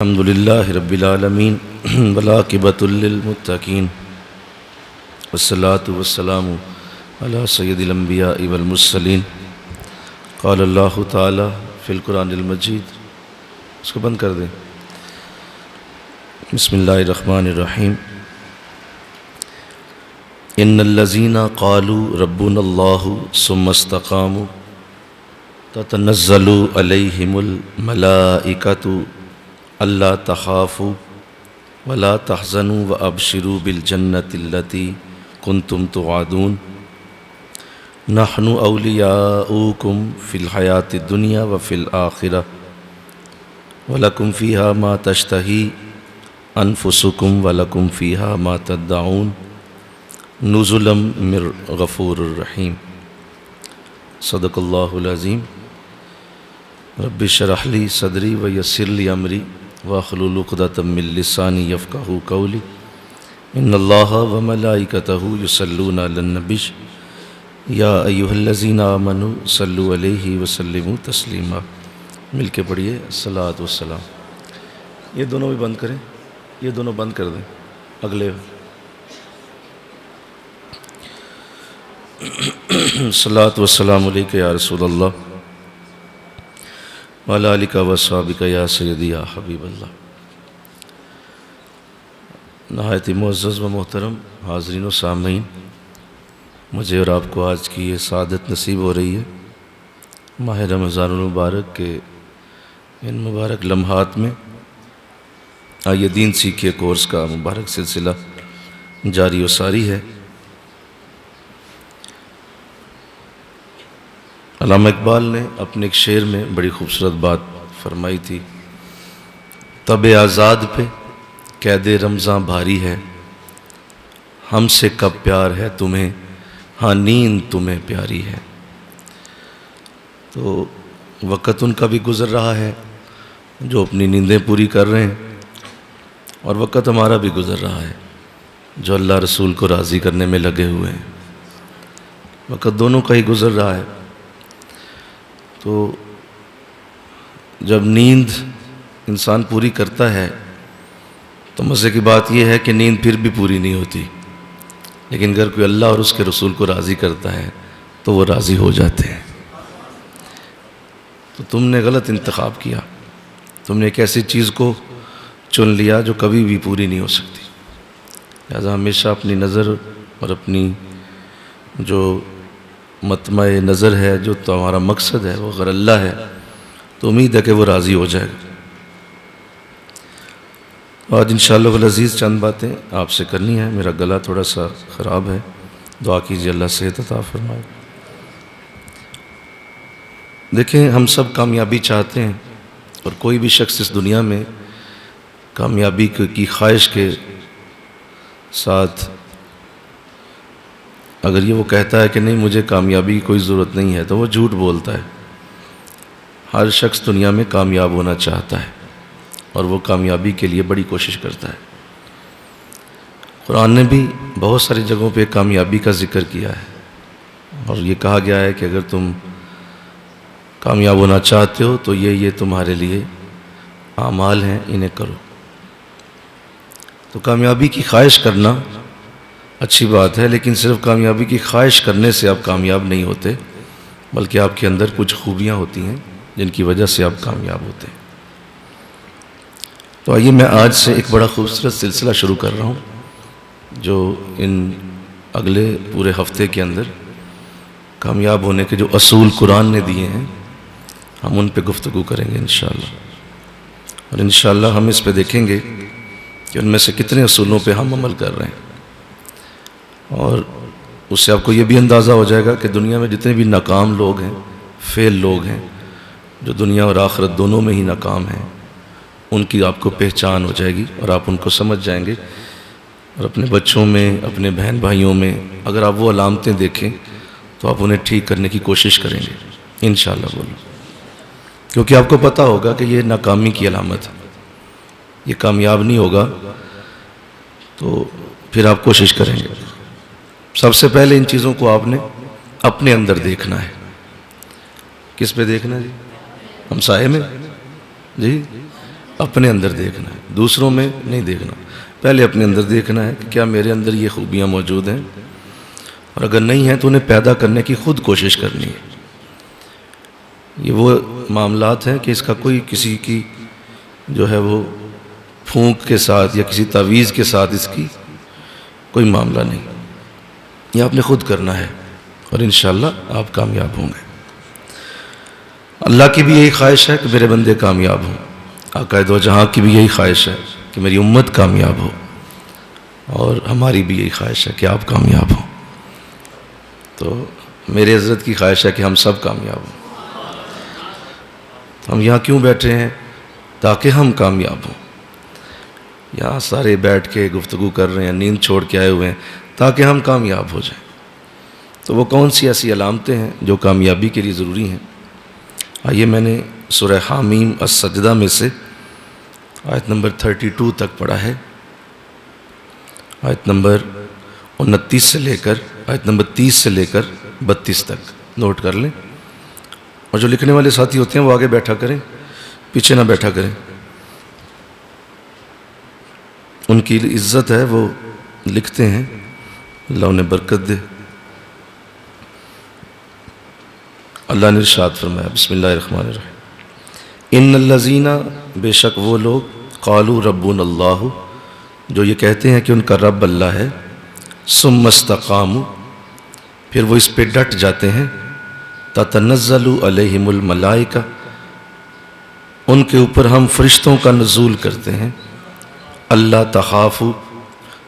الحمد لله رب العالمين والعاقبة للمتقين والصلاة والسلام على سيد الأنبياء والمرسلين قال الله تعالى في القرآن المجيد. اس کو بند کر دیں. بسم اللہ الرحمن الرحیم. ان الذين قالوا ربنا الله ثم استقاموا تتنزل عليهم الملائكة اللہ تخافوا ولا تحزنوا وابشروا بالجنة التي كنتم توعدون نحن اولیاؤکم فی الحیاة الدنیا وفی الآخرہ ولکم فیہا ما تشتہی انفسکم ولکم فیہا ما تدعون نزلا من غفور الرحیم. صدق اللہ العظیم. رب اشرح لی صدری ویسر لی امری واحلل عقدۃ من لسانی یفقہوا قولی. ان اللہ وملائکتہ یصلون علی النبی یا ایھا الذین آمنوا صلوا علیہ وسلموا تسلیما. مل کے پڑھیے الصلاۃ والسلام. یہ دونوں بھی بند کریں, یہ دونوں بند کر دیں. اگلے الصلاۃ والسلام علیک یا رسول اللہ وعلی آلک واصحابک یا سیدی یا حبیب اللہ. نہایت معزز و محترم حاضرین و سامعین, مجھے اور آپ کو آج کی یہ سعادت نصیب ہو رہی ہے ماہ رمضان المبارک کے ان مبارک لمحات میں آئیے دین سیکھیے کورس کا مبارک سلسلہ جاری و ساری ہے. علامہ اقبال نے اپنے ایک شعر میں بڑی خوبصورت بات فرمائی تھی. تب آزاد پہ قید رمضاں بھاری ہے, ہم سے کب پیار ہے تمہیں, ہاں نیند تمہیں پیاری ہے. تو وقت ان کا بھی گزر رہا ہے جو اپنی نیندیں پوری کر رہے ہیں, اور وقت ہمارا بھی گزر رہا ہے جو اللہ رسول کو راضی کرنے میں لگے ہوئے ہیں. وقت دونوں کا ہی گزر رہا ہے. تو جب نیند انسان پوری کرتا ہے تو مزے کی بات یہ ہے کہ نیند پھر بھی پوری نہیں ہوتی, لیکن اگر کوئی اللہ اور اس کے رسول کو راضی کرتا ہے تو وہ راضی ہو جاتے ہیں. تو تم نے غلط انتخاب کیا, تم نے ایک ایسی چیز کو چن لیا جو کبھی بھی پوری نہیں ہو سکتی. لہذا ہمیشہ اپنی نظر اور اپنی جو مطمع نظر ہے, جو تمہارا مقصد ہے, وہ اگر اللہ ہے تو امید ہے کہ وہ راضی ہو جائے گا. آج انشاءاللہ العزیز چند باتیں آپ سے کرنی ہے. میرا گلا تھوڑا سا خراب ہے, دعا کیجیے اللہ صحت عطا فرمائے. دیکھیں, ہم سب کامیابی چاہتے ہیں, اور کوئی بھی شخص اس دنیا میں کامیابی کی خواہش کے ساتھ اگر یہ وہ کہتا ہے کہ نہیں مجھے کامیابی کی کوئی ضرورت نہیں ہے, تو وہ جھوٹ بولتا ہے. ہر شخص دنیا میں کامیاب ہونا چاہتا ہے اور وہ کامیابی کے لیے بڑی کوشش کرتا ہے. قرآن نے بھی بہت ساری جگہوں پہ کامیابی کا ذکر کیا ہے, اور یہ کہا گیا ہے کہ اگر تم کامیاب ہونا چاہتے ہو تو یہ تمہارے لیے اعمال ہیں, انہیں کرو. تو کامیابی کی خواہش کرنا اچھی بات ہے, لیکن صرف کامیابی کی خواہش کرنے سے آپ کامیاب نہیں ہوتے, بلکہ آپ کے اندر کچھ خوبیاں ہوتی ہیں جن کی وجہ سے آپ کامیاب ہوتے ہیں. تو آئیے میں آج سے ایک بڑا خوبصورت سلسلہ شروع کر رہا ہوں جو ان اگلے پورے ہفتے کے اندر کامیاب ہونے کے جو اصول قرآن نے دیے ہیں ہم ان پہ گفتگو کریں گے انشاءاللہ. اور انشاءاللہ ہم اس پہ دیکھیں گے کہ ان میں سے کتنے اصولوں پہ ہم عمل کر رہے ہیں, اور اس سے آپ کو یہ بھی اندازہ ہو جائے گا کہ دنیا میں جتنے بھی ناکام لوگ ہیں, فیل لوگ ہیں, جو دنیا اور آخرت دونوں میں ہی ناکام ہیں, ان کی آپ کو پہچان ہو جائے گی اور آپ ان کو سمجھ جائیں گے. اور اپنے بچوں میں, اپنے بہن بھائیوں میں اگر آپ وہ علامتیں دیکھیں تو آپ انہیں ٹھیک کرنے کی کوشش کریں گے انشاءاللہ. بولو, کیونکہ آپ کو پتہ ہوگا کہ یہ ناکامی کی علامت ہے, یہ کامیاب نہیں ہوگا, تو پھر آپ کوشش کریں گے. سب سے پہلے ان چیزوں کو آپ نے اپنے اندر دیکھنا ہے. کس پہ دیکھنا ہے جی؟ ہمسائے میں جی اپنے اندر دیکھنا ہے، دوسروں میں نہیں دیکھنا. پہلے اپنے اندر دیکھنا ہے کہ کیا میرے اندر یہ خوبیاں موجود ہیں، اور اگر نہیں ہیں تو انہیں پیدا کرنے کی خود کوشش کرنی ہے. یہ وہ معاملات ہیں کہ اس کا کوئی کسی کی جو ہے وہ پھونک کے ساتھ یا کسی تعویذ کے ساتھ اس کی کوئی معاملہ نہیں. یہ آپ نے خود کرنا ہے اور انشاءاللہ آپ کامیاب ہوں گے. اللہ کی بھی یہی خواہش ہے کہ میرے بندے کامیاب ہوں، آقا دو جہاں کی بھی یہی خواہش ہے کہ میری امت کامیاب ہو، اور ہماری بھی یہی خواہش ہے کہ آپ کامیاب ہوں. تو میرے حضرت کی خواہش ہے کہ ہم سب کامیاب ہوں. ہم یہاں کیوں بیٹھے ہیں؟ تاکہ ہم کامیاب ہوں. یہاں سارے بیٹھ کے گفتگو کر رہے ہیں، نیند چھوڑ کے آئے ہوئے ہیں تاکہ ہم کامیاب ہو جائیں. تو وہ کون سی ایسی علامتیں ہیں جو کامیابی کے لیے ضروری ہیں؟ آئیے میں نے سورہ حامیم السجدہ میں سے آیت نمبر 32 تک پڑھا ہے. آیت نمبر 29 سے لے کر آیت نمبر 30 سے لے کر 32 تک نوٹ کر لیں. اور جو لکھنے والے ساتھی ہوتے ہیں وہ آگے بیٹھا کریں، پیچھے نہ بیٹھا کریں. ان کی عزت ہے، وہ لکھتے ہیں، اللہ انہیں برکت دے. اللہ نے ارشاد فرمایا، بسم اللہ الرحمن الرحیم، ان الذین، بے شک وہ لوگ، قالوا ربنا اللہ، جو یہ کہتے ہیں کہ ان کا رب اللہ ہے، ثم استقاموا، پھر وہ اس پہ ڈٹ جاتے ہیں، تتنزل علیہم الملائکہ، ان کے اوپر ہم فرشتوں کا نزول کرتے ہیں، اللہ تخافوا،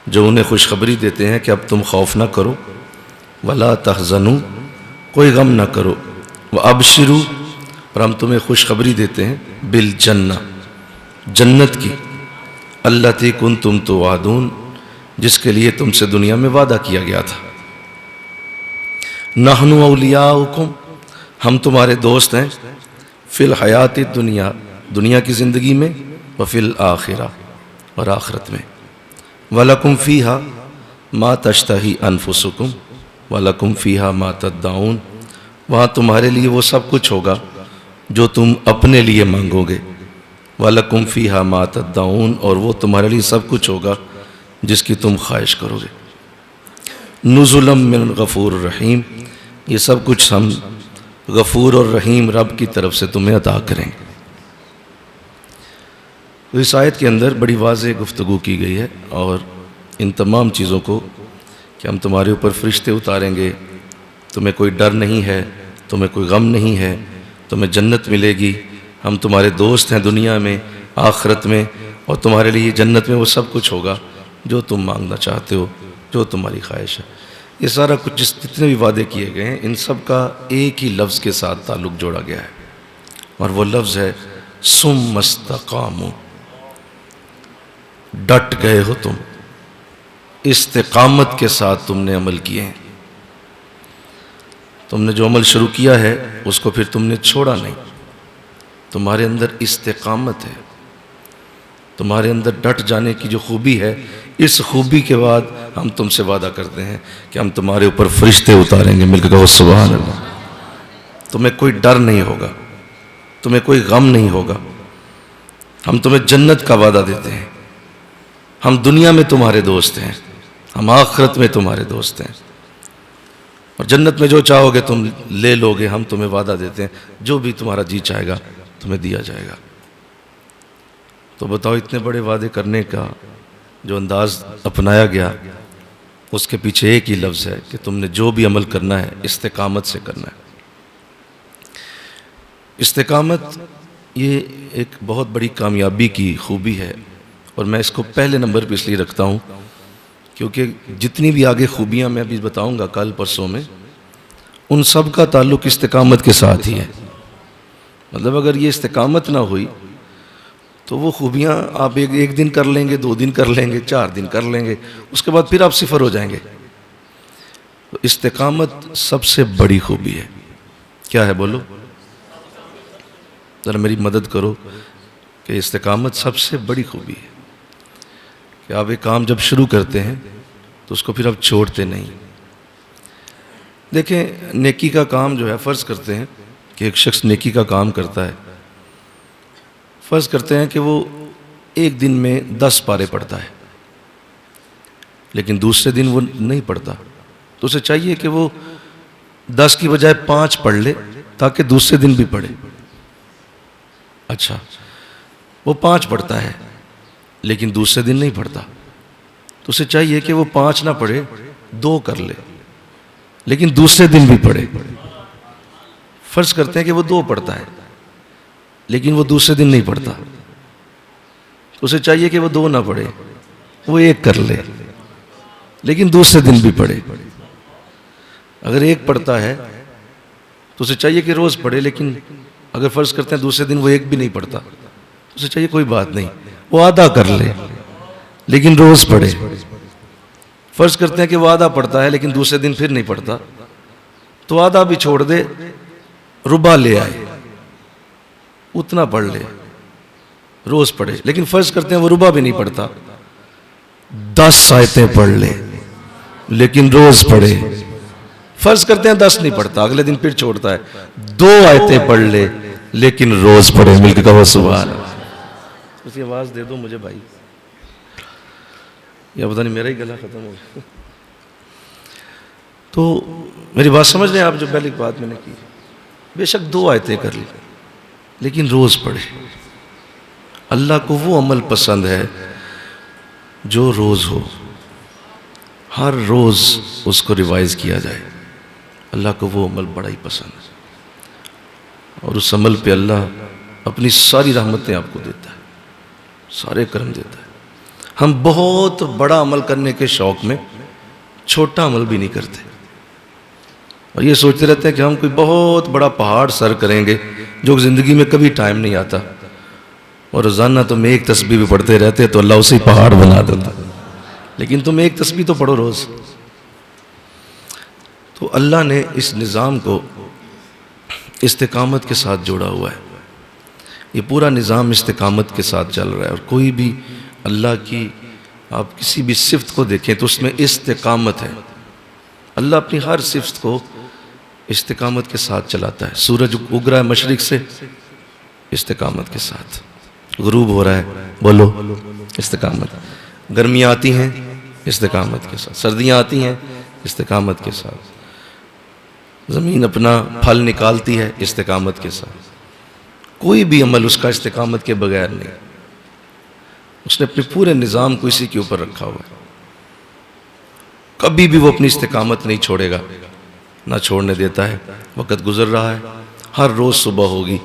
جو انہیں خوشخبری دیتے ہیں کہ اب تم خوف نہ کرو، ولا تحزنوا، کوئی غم نہ کرو، وابشروا، اور ہم تمہیں خوشخبری دیتے ہیں، بالجنہ، جنت کی، التی کنتم توعدون، جس کے لیے تم سے دنیا میں وعدہ کیا گیا تھا. نحن اولیاؤکم، ہم تمہارے دوست ہیں، فی الحیات الدنیا، دنیا کی زندگی میں، وفی الآخرہ، اور آخرت میں. وَلَكُمْ فِيهَا مَا تَشْتَهِي أَنفُسُكُمْ وَلَكُمْ فِيهَا مَا تَدَّعُونَ، وہاں تمہارے لیے وہ سب کچھ ہوگا جو تم اپنے لیے مانگو گے. وَلَكُمْ فِيهَا مَا تَدَّعُونَ، اور وہ تمہارے لیے سب کچھ ہوگا جس کی تم خواہش کرو گے. نُزُلًا مِّن غَفُورٍ رَحِيمٍ، یہ سب کچھ ہم غفور اور رحیم رب کی طرف سے تمہیں عطا کریں گے. تو اس آیت کے اندر بڑی واضح گفتگو کی گئی ہے، اور ان تمام چیزوں کو کہ ہم تمہارے اوپر فرشتے اتاریں گے، تمہیں کوئی ڈر نہیں ہے، تمہیں کوئی غم نہیں ہے، تمہیں جنت ملے گی، ہم تمہارے دوست ہیں دنیا میں، آخرت میں، اور تمہارے لیے جنت میں وہ سب کچھ ہوگا جو تم مانگنا چاہتے ہو، جو تمہاری خواہش ہے. یہ سارا کچھ جتنے بھی وعدے کیے گئے ہیں ان سب کا ایک ہی لفظ کے ساتھ تعلق جوڑا گیا ہے، اور وہ لفظ ہے ثم استقاموا. ڈٹ گئے ہو تم، استقامت کے ساتھ تم نے عمل کیے ہیں. تم نے جو عمل شروع کیا ہے اس کو پھر تم نے چھوڑا نہیں. تمہارے اندر استقامت ہے، تمہارے اندر ڈٹ جانے کی جو خوبی ہے، اس خوبی کے بعد ہم تم سے وعدہ کرتے ہیں کہ ہم تمہارے اوپر فرشتے اتاریں گے. مل کے کہو سبحان اللہ. تمہیں کوئی ڈر نہیں ہوگا، تمہیں کوئی غم نہیں ہوگا. ہم تمہیں جنت کا وعدہ دیتے ہیں. ہم دنیا میں تمہارے دوست ہیں، ہم آخرت میں تمہارے دوست ہیں، اور جنت میں جو چاہو گے تم لے لو گے. ہم تمہیں وعدہ دیتے ہیں جو بھی تمہارا جی چاہے گا تمہیں دیا جائے گا. تو بتاؤ، اتنے بڑے وعدے کرنے کا جو انداز اپنایا گیا، اس کے پیچھے ایک ہی لفظ ہے کہ تم نے جو بھی عمل کرنا ہے استقامت سے کرنا ہے. استقامت یہ ایک بہت بڑی کامیابی کی خوبی ہے، اور میں اس کو پہلے نمبر پہ اس لیے رکھتا ہوں کیونکہ جتنی بھی آگے خوبیاں میں ابھی بتاؤں گا کل پرسوں میں، ان سب کا تعلق استقامت کے ساتھ ہی ہے. مطلب اگر یہ استقامت نہ ہوئی تو وہ خوبیاں آپ ایک دن کر لیں گے، 2 دن کر لیں گے، 4 دن کر لیں گے، اس کے بعد پھر آپ صفر ہو جائیں گے. تو استقامت سب سے بڑی خوبی ہے. کیا ہے بولو؟ ذرا میری مدد کرو کہ استقامت سب سے بڑی خوبی ہے کہ آپ ایک کام جب شروع کرتے ہیں تو اس کو پھر آپ چھوڑتے نہیں. دیکھیں، نیکی کا کام جو ہے، فرض کرتے ہیں کہ ایک شخص نیکی کا کام کرتا ہے، فرض کرتے ہیں کہ وہ ایک دن میں 10 پارے پڑھتا ہے، لیکن دوسرے دن وہ نہیں پڑھتا، تو اسے چاہیے کہ وہ 10 کی بجائے 5 پڑھ لے تاکہ دوسرے دن بھی پڑھے۔ اچھا، وہ 5 پڑھتا ہے لیکن دوسرے دن نہیں پڑھتا، تو اسے چاہیے کہ وہ 5 نہ پڑھے، 2 کر لے لیکن دوسرے دن بھی پڑھے۔ فرض کرتے ہیں کہ وہ 2 پڑھتا ہے لیکن وہ دوسرے دن نہیں پڑھتا، تو اسے چاہیے کہ وہ 2 نہ پڑھے، وہ 1 کر لے لیکن دوسرے دن بھی پڑھے۔ اگر 1 پڑھتا ہے تو اسے چاہیے کہ روز پڑھے، لیکن اگر فرض کرتے ہیں دوسرے دن وہ 1 بھی نہیں پڑھتا، تو اسے چاہیے کوئی بات نہیں، وہ آدھا کر لے لیکن روز پڑھے۔ فرض کرتے ہیں کہ وہ آدھا پڑھتا ہے لیکن دوسرے دن پھر نہیں پڑھتا، تو آدھا بھی چھوڑ دے، ربع لے آئے، اتنا پڑھ لے، روز پڑھے۔ لیکن فرض کرتے ہیں وہ ربع بھی نہیں پڑھتا، 10 آیتیں پڑھ لے لیکن روز پڑھے۔ فرض کرتے ہیں 10 نہیں پڑھتا، اگلے دن پھر چھوڑتا ہے، 2 آیتیں پڑھ لے لیکن روز پڑھے۔ مل کے کہو سبحان اللہ۔ اسی آواز دے دو مجھے بھائی، یا پتہ نہیں میرا ہی گلا ختم ہو گیا۔ تو میری بات سمجھ رہے ہیں آپ؟ جو پہلی بات میں نے کی، بے شک 2 آیتیں کر لی لیکن روز پڑھے۔ اللہ کو وہ عمل پسند ہے جو روز ہو، ہر روز اس کو ریوائز کیا جائے۔ اللہ کو وہ عمل بڑا ہی پسند ہے، اور اس عمل پہ اللہ اپنی ساری رحمتیں آپ کو دیتا ہے، سارے کرم دیتا ہے۔ ہم بہت بڑا عمل کرنے کے شوق میں چھوٹا عمل بھی نہیں کرتے، اور یہ سوچتے رہتے ہیں کہ ہم کوئی بہت بڑا پہاڑ سر کریں گے جو زندگی میں کبھی ٹائم نہیں آتا، اور روزانہ تم ایک تسبیح بھی پڑھتے رہتے تو اللہ اسی پہاڑ بنا دیتا، لیکن تم ایک تسبیح تو پڑھو روز۔ تو اللہ نے اس نظام کو استقامت کے ساتھ جوڑا ہوا ہے، یہ پورا نظام استقامت کے ساتھ چل رہا ہے، اور کوئی بھی اللہ کی آپ کسی بھی صفت کو دیکھیں تو اس میں استقامت ہے۔ اللہ اپنی ہر صفت کو استقامت کے ساتھ چلاتا ہے۔ سورج اگ رہا ہے مشرق سے، استقامت کے ساتھ، غروب ہو رہا ہے، بولو استقامت، گرمیاں آتی ہیں استقامت کے ساتھ، سردیاں آتی ہیں استقامت کے ساتھ، زمین اپنا پھل نکالتی ہے استقامت کے ساتھ۔ کوئی بھی عمل اس کا استقامت کے بغیر نہیں، اس نے اپنے پورے نظام کو اسی کے اوپر رکھا ہوا ہے، کبھی بھی وہ اپنی استقامت نہیں چھوڑے گا، نہ چھوڑنے دیتا ہے۔ وقت گزر رہا ہے، ہر روز صبح ہوگی،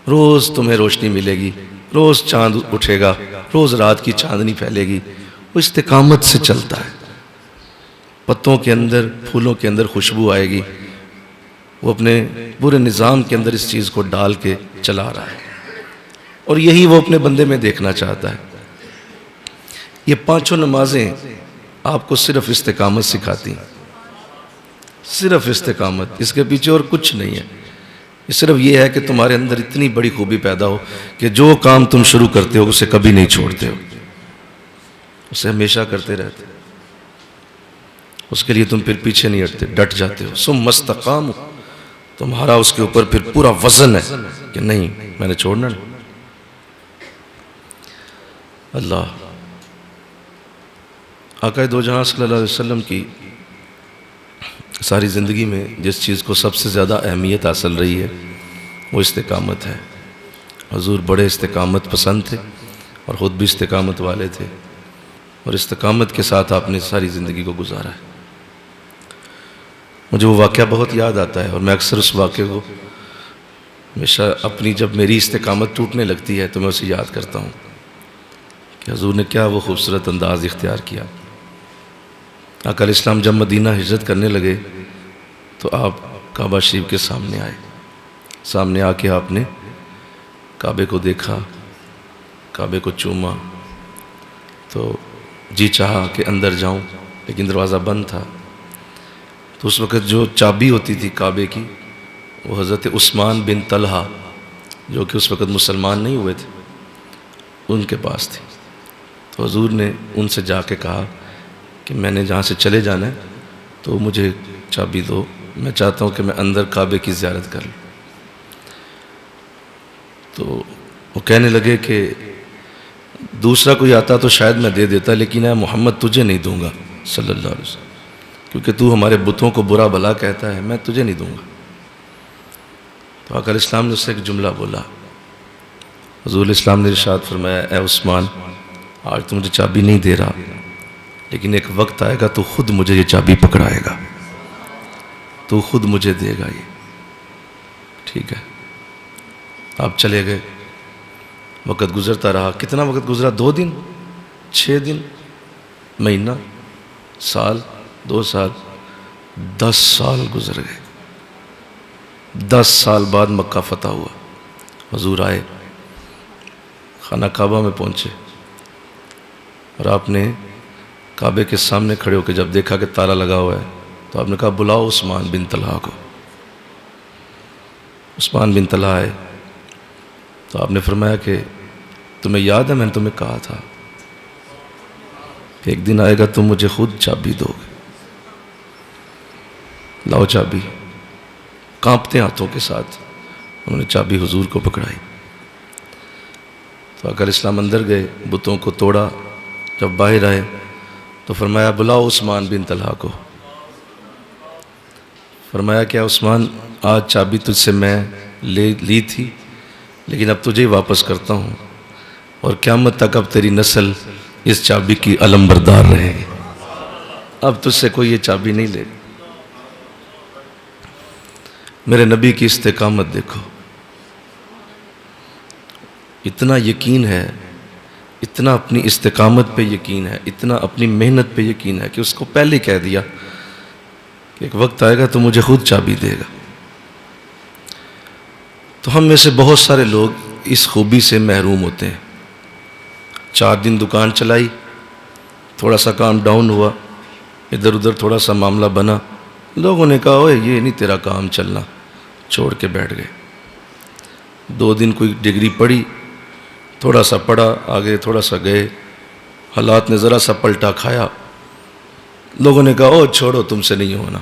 روز تمہیں روشنی ملے گی، روز چاند اٹھے گا، روز رات کی چاندنی پھیلے گی، وہ استقامت سے چلتا ہے۔ پتوں کے اندر، پھولوں کے اندر خوشبو آئے گی، وہ اپنے پورے نظام کے اندر اس چیز کو ڈال کے چلا رہا ہے، اور یہی وہ اپنے بندے میں دیکھنا چاہتا ہے۔ یہ 5 نمازیں آپ کو صرف استقامت سکھاتی ہیں، صرف استقامت، اس کے پیچھے اور کچھ نہیں ہے۔ یہ صرف یہ ہے کہ تمہارے اندر اتنی بڑی خوبی پیدا ہو کہ جو کام تم شروع کرتے ہو اسے کبھی نہیں چھوڑتے ہو، اسے ہمیشہ کرتے رہتے، اس کے لیے تم پھر پیچھے نہیں ہٹتے، ڈٹ جاتے ہو۔ ثم استقاموا، تمہارا اس کے اوپر پھر پورا وزن ہے کہ نہیں میں نے چھوڑنا نہیں۔ اللہ آقا دو جہاں صلی اللہ علیہ وسلم کی ساری زندگی میں جس چیز کو سب سے زیادہ اہمیت حاصل رہی ہے وہ استقامت ہے۔ حضور بڑے استقامت پسند تھے اور خود بھی استقامت والے تھے، اور استقامت کے ساتھ آپ نے ساری زندگی کو گزارا ہے۔ مجھے وہ واقعہ بہت یاد آتا ہے، اور میں اکثر اس واقعے کو ہمیشہ اپنی جب میری استقامت ٹوٹنے لگتی ہے تو میں اسے یاد کرتا ہوں کہ حضور نے کیا وہ خوبصورت انداز اختیار کیا۔ آقا علیہ السلام جب مدینہ ہجرت کرنے لگے تو آپ کعبہ شریف کے سامنے آئے، سامنے آ کے آپ نے کعبے کو دیکھا، کعبے کو چوما، تو جی چاہا کہ اندر جاؤں، لیکن دروازہ بند تھا۔ تو اس وقت جو چابی ہوتی تھی کعبے کی وہ حضرت عثمان بن طلحہ، جو کہ اس وقت مسلمان نہیں ہوئے تھے، ان کے پاس تھی۔ تو حضور نے ان سے جا کے کہا کہ میں نے جہاں سے چلے جانا ہے تو مجھے چابی دو، میں چاہتا ہوں کہ میں اندر کعبے کی زیارت کر لوں۔ تو وہ کہنے لگے کہ دوسرا کوئی آتا تو شاید میں دے دیتا، لیکن اے محمد تجھے نہیں دوں گا صلی اللہ علیہ وسلم، کیونکہ تو ہمارے بتوں کو برا بھلا کہتا ہے، میں تجھے نہیں دوں گا۔ تو آقا علیہ السلام نے اس سے ایک جملہ بولا، حضور علیہ السلام نے ارشاد فرمایا، اے عثمان آج تو مجھے چابی نہیں دے رہا، لیکن ایک وقت آئے گا تو خود مجھے یہ چابی پکڑائے گا، تو خود مجھے دے گا یہ، ٹھیک ہے۔ آپ چلے گئے، وقت گزرتا رہا، کتنا وقت گزرا؟ 2 دن، 6 دن، مہینہ، سال، 2 سال، 10 سال گزر گئے۔ 10 سال بعد مکہ فتح ہوا، حضور آئے، خانہ کعبہ میں پہنچے، اور آپ نے کعبے کے سامنے کھڑے ہو کے جب دیکھا کہ تالا لگا ہوا ہے تو آپ نے کہا بلاؤ عثمان بن طلحہ کو۔ عثمان بن طلحہ آئے تو آپ نے فرمایا کہ تمہیں یاد ہے میں نے تمہیں کہا تھا کہ ایک دن آئے گا تم مجھے خود چابی دو گے، لاؤ چابی۔ کانپتے ہاتھوں کے ساتھ انہوں نے چابی حضور کو پکڑائی۔ تو آقا علیہ السلام اندر گئے، بتوں کو توڑا، جب باہر آئے تو فرمایا بلاؤ عثمان بن طلحہ کو۔ فرمایا کہ عثمان آج چابی تجھ سے میں لی تھی، لیکن اب تجھے واپس کرتا ہوں، اور قیامت تک اب تیری نسل اس چابی کی علم بردار رہے گی، اب تجھ سے کوئی یہ چابی نہیں لے گا۔ میرے نبی کی استقامت دیکھو، اتنا یقین ہے، اتنا اپنی استقامت پہ یقین ہے، اتنا اپنی محنت پہ یقین ہے کہ اس کو پہلے کہہ دیا کہ ایک وقت آئے گا تو مجھے خود چابی دے گا۔ تو ہم میں سے بہت سارے لوگ اس خوبی سے محروم ہوتے ہیں۔ 4 دن دکان چلائی، تھوڑا سا کام ڈاؤن ہوا، ادھر ادھر تھوڑا سا معاملہ بنا، لوگوں نے کہا اوے یہ نہیں تیرا کام چلنا، چھوڑ کے بیٹھ گئے۔ 2 دن کوئی ڈگری پڑھی، تھوڑا سا پڑھا، آگے تھوڑا سا گئے، حالات نے ذرا سا پلٹا کھایا، لوگوں نے کہا او چھوڑو تم سے نہیں ہونا،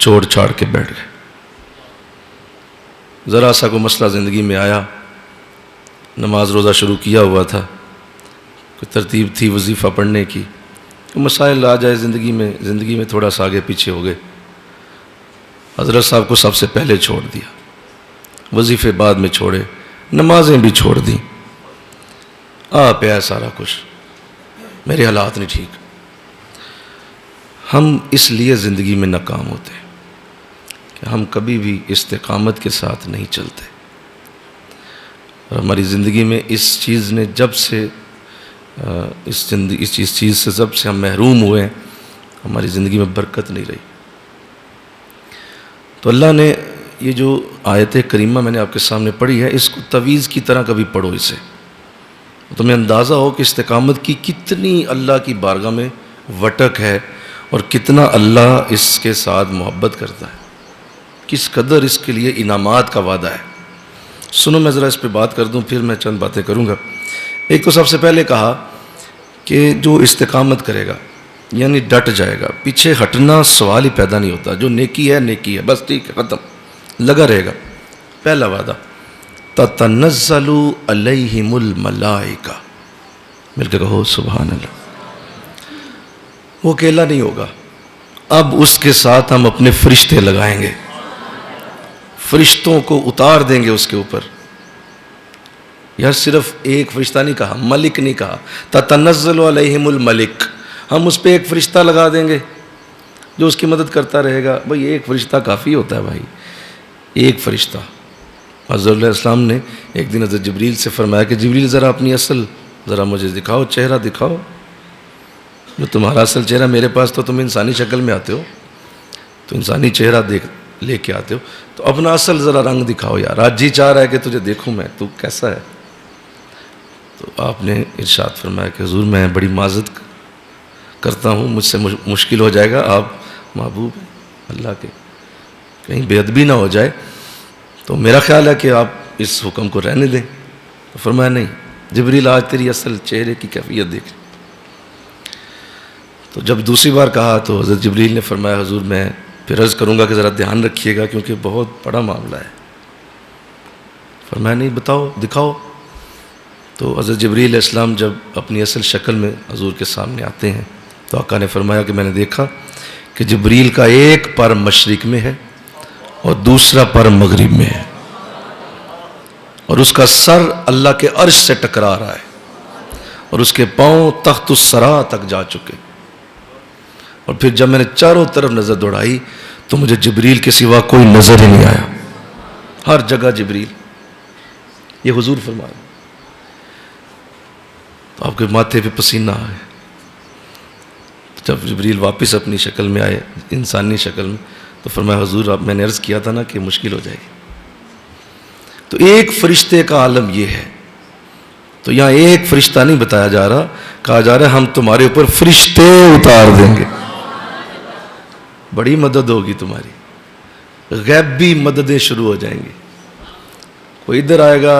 چھوڑ چھاڑ کے بیٹھ گئے۔ ذرا سا کوئی مسئلہ زندگی میں آیا، نماز روزہ شروع کیا ہوا تھا، کوئی ترتیب تھی وظیفہ پڑھنے کی، مسائل آ جائے زندگی میں تھوڑا سا آگے پیچھے ہو گئے، حضرت صاحب کو سب سے پہلے چھوڑ دیا، وظیفے بعد میں چھوڑے، نمازیں بھی چھوڑ دیں، پیا سارا کچھ، میرے حالات نہیں ٹھیک۔ ہم اس لیے زندگی میں ناکام ہوتے ہیں کہ ہم کبھی بھی استقامت کے ساتھ نہیں چلتے، اور ہماری زندگی میں اس چیز نے جب سے اس چیز سے جب سے ہم محروم ہوئے ہیں، ہماری زندگی میں برکت نہیں رہی۔ تو اللہ نے یہ جو آیت کریمہ میں نے آپ کے سامنے پڑھی ہے، اس کو تویز کی طرح کبھی پڑھو، اسے تمہیں اندازہ ہو کہ استقامت کی کتنی اللہ کی بارگاہ میں وٹک ہے، اور کتنا اللہ اس کے ساتھ محبت کرتا ہے، کس قدر اس کے لیے انعامات کا وعدہ ہے۔ سنو میں ذرا اس پہ بات کر دوں، پھر میں چند باتیں کروں گا۔ ایک تو سب سے پہلے کہا کہ جو استقامت کرے گا یعنی ڈٹ جائے گا، پیچھے ہٹنا سوال ہی پیدا نہیں ہوتا، جو نیکی ہے نیکی ہے، بس ٹھیک ہے ختم، لگا رہے گا۔ پہلا وعدہ تتنزل علیہم الملائکہ، مل کے کہو سبحان اللہ۔ وہ اکیلا نہیں ہوگا، اب اس کے ساتھ ہم اپنے فرشتے لگائیں گے، فرشتوں کو اتار دیں گے اس کے اوپر۔ یار صرف ایک فرشتہ نہیں کہا، ملک نہیں کہا، تتنزل علیہم الملک، ہم اس پہ ایک فرشتہ لگا دیں گے جو اس کی مدد کرتا رہے گا۔ بھئی ایک فرشتہ کافی ہوتا ہے بھائی، ایک فرشتہ۔ حضرت علیہ السلام نے ایک دن حضرت جبریل سے فرمایا کہ جبریل ذرا اپنی اصل ذرا مجھے دکھاؤ، چہرہ دکھاؤ، جو تمہارا اصل چہرہ، میرے پاس تو تم انسانی شکل میں آتے ہو، تو انسانی چہرہ لے کے آتے ہو، تو اپنا اصل ذرا رنگ دکھاؤ یار، آج جی چاہ رہا ہے کہ تجھے دیکھوں میں، تو کیسا ہے۔ تو آپ نے ارشاد فرمایا کہ حضور میں بڑی معذرت کرتا ہوں، مجھ سے مشکل ہو جائے گا، آپ محبوب ہیں اللہ کے، کہیں بے ادبی نہ ہو جائے، تو میرا خیال ہے کہ آپ اس حکم کو رہنے دیں۔ تو فرمایا نہیں جبریل، آج تیری اصل چہرے کی کیفیت دیکھ۔ تو جب دوسری بار کہا تو حضرت جبریل نے فرمایا حضور میں پھر عرض کروں گا کہ ذرا دھیان رکھیے گا کیونکہ بہت بڑا معاملہ ہے۔ فرمایا نہیں، بتاؤ دکھاؤ۔ تو حضرت جبریل علیہ السلام جب اپنی اصل شکل میں حضور کے سامنے آتے ہیں تو آقا نے فرمایا کہ میں نے دیکھا کہ جبریل کا ایک پر مشرق میں ہے اور دوسرا پر مغرب میں ہے، اور اس کا سر اللہ کے عرش سے ٹکرا رہا ہے اور اس کے پاؤں تخت الثری تک جا چکے. اور پھر جب میں نے چاروں طرف نظر دوڑائی تو مجھے جبریل کے سوا کوئی نظر ہی نہیں آیا، ہر جگہ جبریل. یہ حضور فرما رہے. تو آپ کے ماتھے پہ پسینہ آئے. جب جبریل واپس اپنی شکل میں آئے، انسانی شکل میں، تو فرمایا حضور اب میں نے عرض کیا تھا نا کہ مشکل ہو جائے گی. تو ایک فرشتے کا عالم یہ ہے. تو یہاں ایک فرشتہ نہیں بتایا جا رہا، کہا جا رہا ہے ہم تمہارے اوپر فرشتے اتار دیں گے، بڑی مدد ہوگی تمہاری، غیبی مددیں شروع ہو جائیں گی. کوئی ادھر آئے گا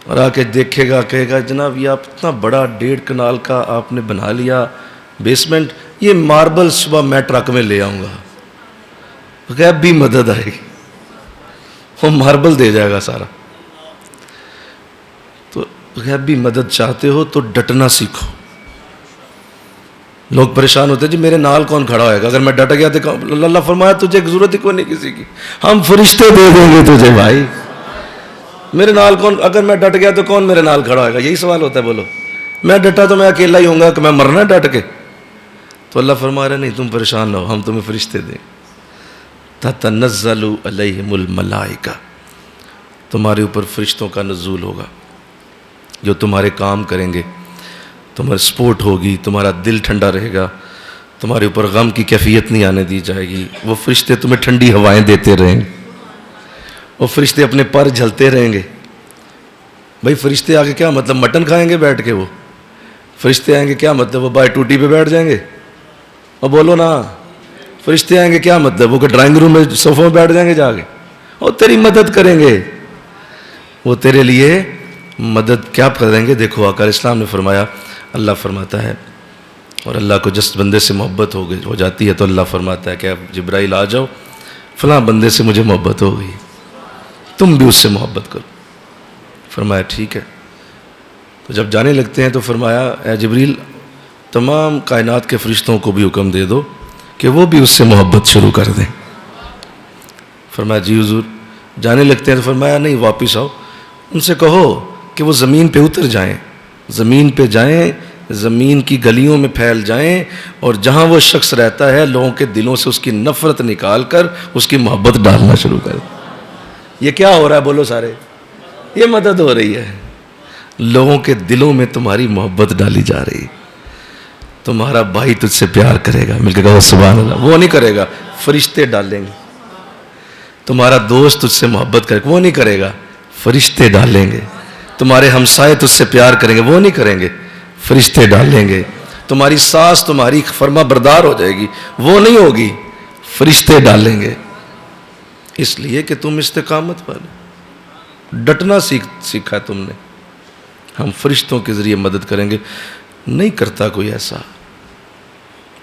اور آ کے دیکھے گا، کہے گا جناب یہ آپ اتنا بڑا 1.5 کنال کا آپ نے بنا لیا بیسمنٹ، یہ ماربل صبح میں ٹرک میں لے آؤں گا. غیبی مدد آئے گی، وہ ماربل دے جائے گا سارا. تو غیبی مدد چاہتے ہو تو ڈٹنا سیکھو. لوگ پریشان ہوتے ہیں جی میرے نال کون کھڑا ہوئے گا، اگر میں ڈٹ گیا تو اللہ فرمایا تجھے ضرورت ہی کوئی نہیں کسی کی، ہم فرشتے دے دیں گے تجھے بھائی. میرے نال کون، اگر میں ڈٹ گیا تو کون میرے نال کھڑا ہوئے گا؟ یہی سوال ہوتا ہے. بولو میں ڈٹا تو میں اکیلا ہی ہوں گا کہ میں مرنا ڈٹ کے. تو اللہ فرما رہا نہیں تم پریشان نہ ہو، ہم تمہیں فرشتے دیں. تتنزل علیہم الملائکہ، تمہارے اوپر فرشتوں کا نزول ہوگا جو تمہارے کام کریں گے، تمہاری سپورٹ ہوگی، تمہارا دل ٹھنڈا رہے گا، تمہارے اوپر غم کی کیفیت نہیں آنے دی جائے گی. وہ فرشتے تمہیں ٹھنڈی ہوائیں دیتے رہیں گے، وہ فرشتے اپنے پر جھلتے رہیں گے. بھائی فرشتے آگے کیا مطلب مٹن کھائیں گے بیٹھ کے؟ وہ فرشتے آئیں گے کیا مطلب وہ بائے ٹوٹی پہ بیٹھ جائیں گے؟ اور بولو نا فرشتے آئیں گے کیا مطلب وہ کہ ڈرائنگ روم میں صوفوں میں بیٹھ جائیں گے جا کے؟ اور تیری مدد کریں گے، وہ تیرے لیے مدد کیا کریں گے. دیکھو آقا اسلام نے فرمایا، اللہ فرماتا ہے، اور اللہ کو جس بندے سے محبت ہو جاتی ہے تو اللہ فرماتا ہے کہ اب جبرائیل آ جاؤ، فلاں بندے سے مجھے محبت ہو گئی، تم بھی اس سے محبت کرو. فرمایا ٹھیک ہے. تو جب جانے لگتے ہیں تو فرمایا اے جبریل تمام کائنات کے فرشتوں کو بھی حکم دے دو کہ وہ بھی اس سے محبت شروع کر دیں. فرمایا جی حضور. جانے لگتے ہیں تو فرمایا نہیں واپس آؤ، ان سے کہو کہ وہ زمین پہ اتر جائیں، زمین پہ جائیں، زمین کی گلیوں میں پھیل جائیں، اور جہاں وہ شخص رہتا ہے لوگوں کے دلوں سے اس کی نفرت نکال کر اس کی محبت ڈالنا شروع کر. یہ کیا ہو رہا ہے بولو سارے؟ یہ مدد ہو رہی ہے. لوگوں کے دلوں میں تمہاری محبت ڈالی جا رہی. تمہارا بھائی تجھ سے پیار کرے گا، مل کے کہو سبحان اللہ. وہ نہیں کرے گا، فرشتے ڈالیں گے. تمہارا دوست تجھ سے محبت کرے گا، وہ نہیں کرے گا، فرشتے ڈالیں گے. تمہارے ہمسائے تجھ سے پیار کریں گے، وہ نہیں کریں گے، فرشتے ڈالیں گے. تمہاری ساس تمہاری فرما بردار ہو جائے گی، وہ نہیں ہوگی، فرشتے ڈالیں گے. اس لیے کہ تم استقامت والے، ڈٹنا سیکھا ہے تم نے. ہم فرشتوں کے ذریعے مدد کریں گے. نہیں کرتا کوئی ایسا،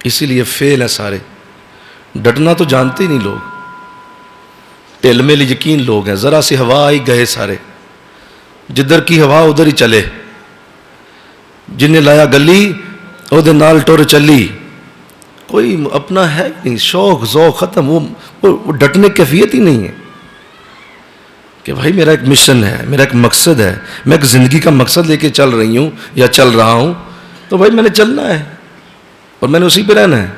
اسی لیے فیل ہے سارے. ڈٹنا تو جانتے ہی نہیں لوگ، ٹیل میں یقین لوگ ہیں. ذرا سی ہوا آئی گئے سارے، جدھر کی ہوا ادھر ہی چلے. جنہیں لایا گلی وہ دے نال ٹور چلی. کوئی اپنا ہے نہیں، شوق ذوق ختم. وہ ڈٹنے کی کیفیت ہی نہیں ہے کہ بھائی میرا ایک مشن ہے، میرا ایک مقصد ہے، میں ایک زندگی کا مقصد لے کے چل رہی ہوں یا چل رہا ہوں، تو بھائی میں نے چلنا ہے اور میں نے اسی پہ رہنا ہے.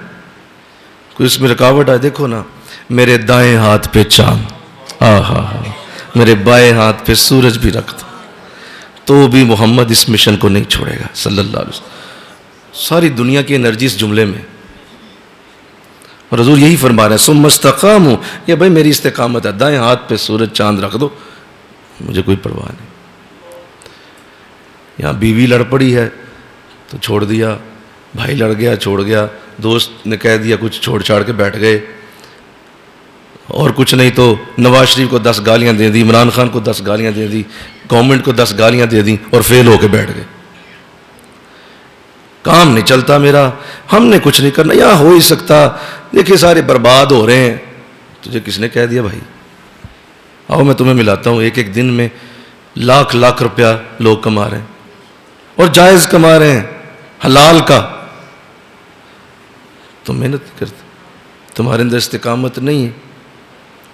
کوئی اس میں رکاوٹ آئے، دیکھو نا میرے دائیں ہاتھ پہ چاند، میرے بائیں ہاتھ پہ سورج بھی رکھ دو تو بھی محمد اس مشن کو نہیں چھوڑے گا صلی اللہ علیہ وسلم. ساری دنیا کی انرجی اس جملے میں. اور حضور یہی فرما رہے ہیں ثم استقاموا، یہ بھائی میری استقامت ہے، دائیں ہاتھ پہ سورج چاند رکھ دو، مجھے کوئی پرواہ نہیں. یہاں بیوی لڑ پڑی ہے تو چھوڑ دیا، بھائی لڑ گیا چھوڑ گیا، دوست نے کہہ دیا کچھ چھوڑ چھاڑ کے بیٹھ گئے، اور کچھ نہیں تو نواز شریف کو 10 گالیاں دے دی، عمران خان کو 10 گالیاں دے دی، گورنمنٹ کو 10 گالیاں دے دیں اور فیل ہو کے بیٹھ گئے. کام نہیں چلتا میرا، ہم نے کچھ نہیں کرنا، یہاں ہو ہی سکتا، دیکھیں سارے برباد ہو رہے ہیں. تجھے کس نے کہہ دیا بھائی؟ آؤ میں تمہیں ملاتا ہوں. ایک دن میں لاکھ لاکھ روپیہ لوگ کما رہے ہیں اور جائز کما رہے ہیں حلال کا. تم محنت نہیں کرتے, تمہارے اندر استقامت نہیں ہے,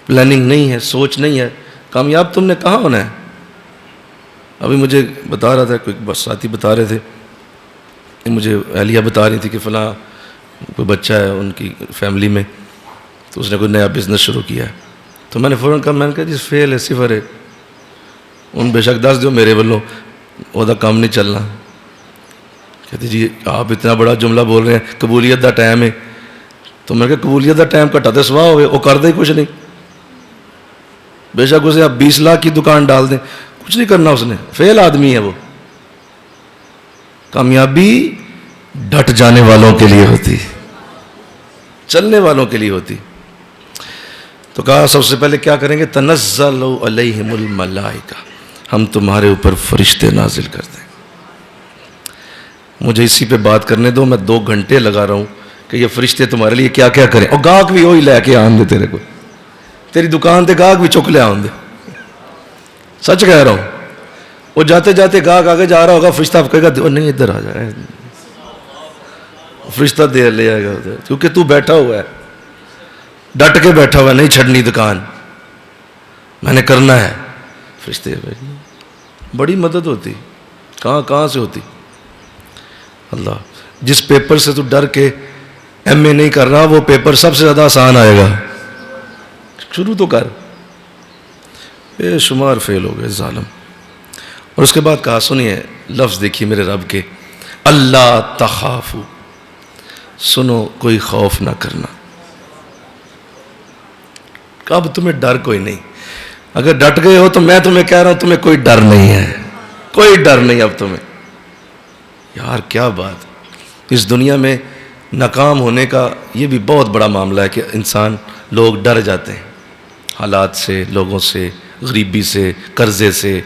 پلاننگ نہیں ہے, سوچ نہیں ہے, کامیاب تم نے کہاں ہونا ہے. ابھی مجھے بتا رہا تھا کوئی بس ساتھی بتا رہے تھے, مجھے اہلیہ بتا رہی تھی کہ فلاں کوئی بچہ ہے ان کی فیملی میں, تو اس نے کوئی نیا بزنس شروع کیا ہے. تو میں نے فوراً کہا, میں نے کہا جی فیل ہے, صفر ہے, ان بے شک دس دیو میرے والوں وہ کام نہیں چلنا. کہتے جی آپ اتنا بڑا جملہ بول رہے ہیں, قبولیت دا ٹائم ہے. تو میں نے کہا قبولیت دا ٹائم کٹا دے سواہ ہوئے, وہ کر دے کچھ نہیں. بے شک اسے آپ 20 لاکھ کی دکان ڈال دیں, کچھ نہیں کرنا اس نے, فیل آدمی ہے وہ. کامیابی ڈٹ جانے والوں کے لیے ہوتی, چلنے والوں کے لیے ہوتی. تو کہا سب سے پہلے کیا کریں گے, تنزل علیہم الملائکہ, ہم تمہارے اوپر فرشتے نازل کر دیں. مجھے اسی پہ بات کرنے دو, میں 2 گھنٹے لگا رہا ہوں کہ یہ فرشتے تمہارے لیے کیا کیا کریں. اور گاہک بھی وہی لے کے آن دے, تیرے کو تیری دکان تے گاہک بھی چک لے آن دے. سچ کہہ رہا ہوں, وہ جاتے جاتے گاہک آگے جا رہا ہوگا, فرشتہ کہے گا نہیں ادھر آ جائے, فرشتہ دے لے آئے گا ادھر, کیونکہ تو بیٹھا ہوا ہے, ڈٹ کے بیٹھا ہوا ہے, نہیں چھڑنی دکان, میں نے کرنا ہے. فرشتے بڑی مدد ہوتی, کہاں سے ہوتی. اللہ, جس پیپر سے تو ڈر کے ایم اے نہیں کر رہا, وہ پیپر سب سے زیادہ آسان آئے گا, شروع تو کر. بے شمار فیل ہو گئے ظالم. اور اس کے بعد کہا, سنیے لفظ دیکھیے میرے رب کے, اللہ تخافو, سنو کوئی خوف نہ کرنا. اب تمہیں ڈر کوئی نہیں, اگر ڈٹ گئے ہو تو میں تمہیں کہہ رہا ہوں تمہیں کوئی ڈر نہیں ہے, کوئی ڈر نہیں اب تمہیں. یار کیا بات, اس دنیا میں ناکام ہونے کا یہ بھی بہت بڑا معاملہ ہے کہ انسان, لوگ ڈر جاتے ہیں حالات سے, لوگوں سے, غریبی سے, قرضے سے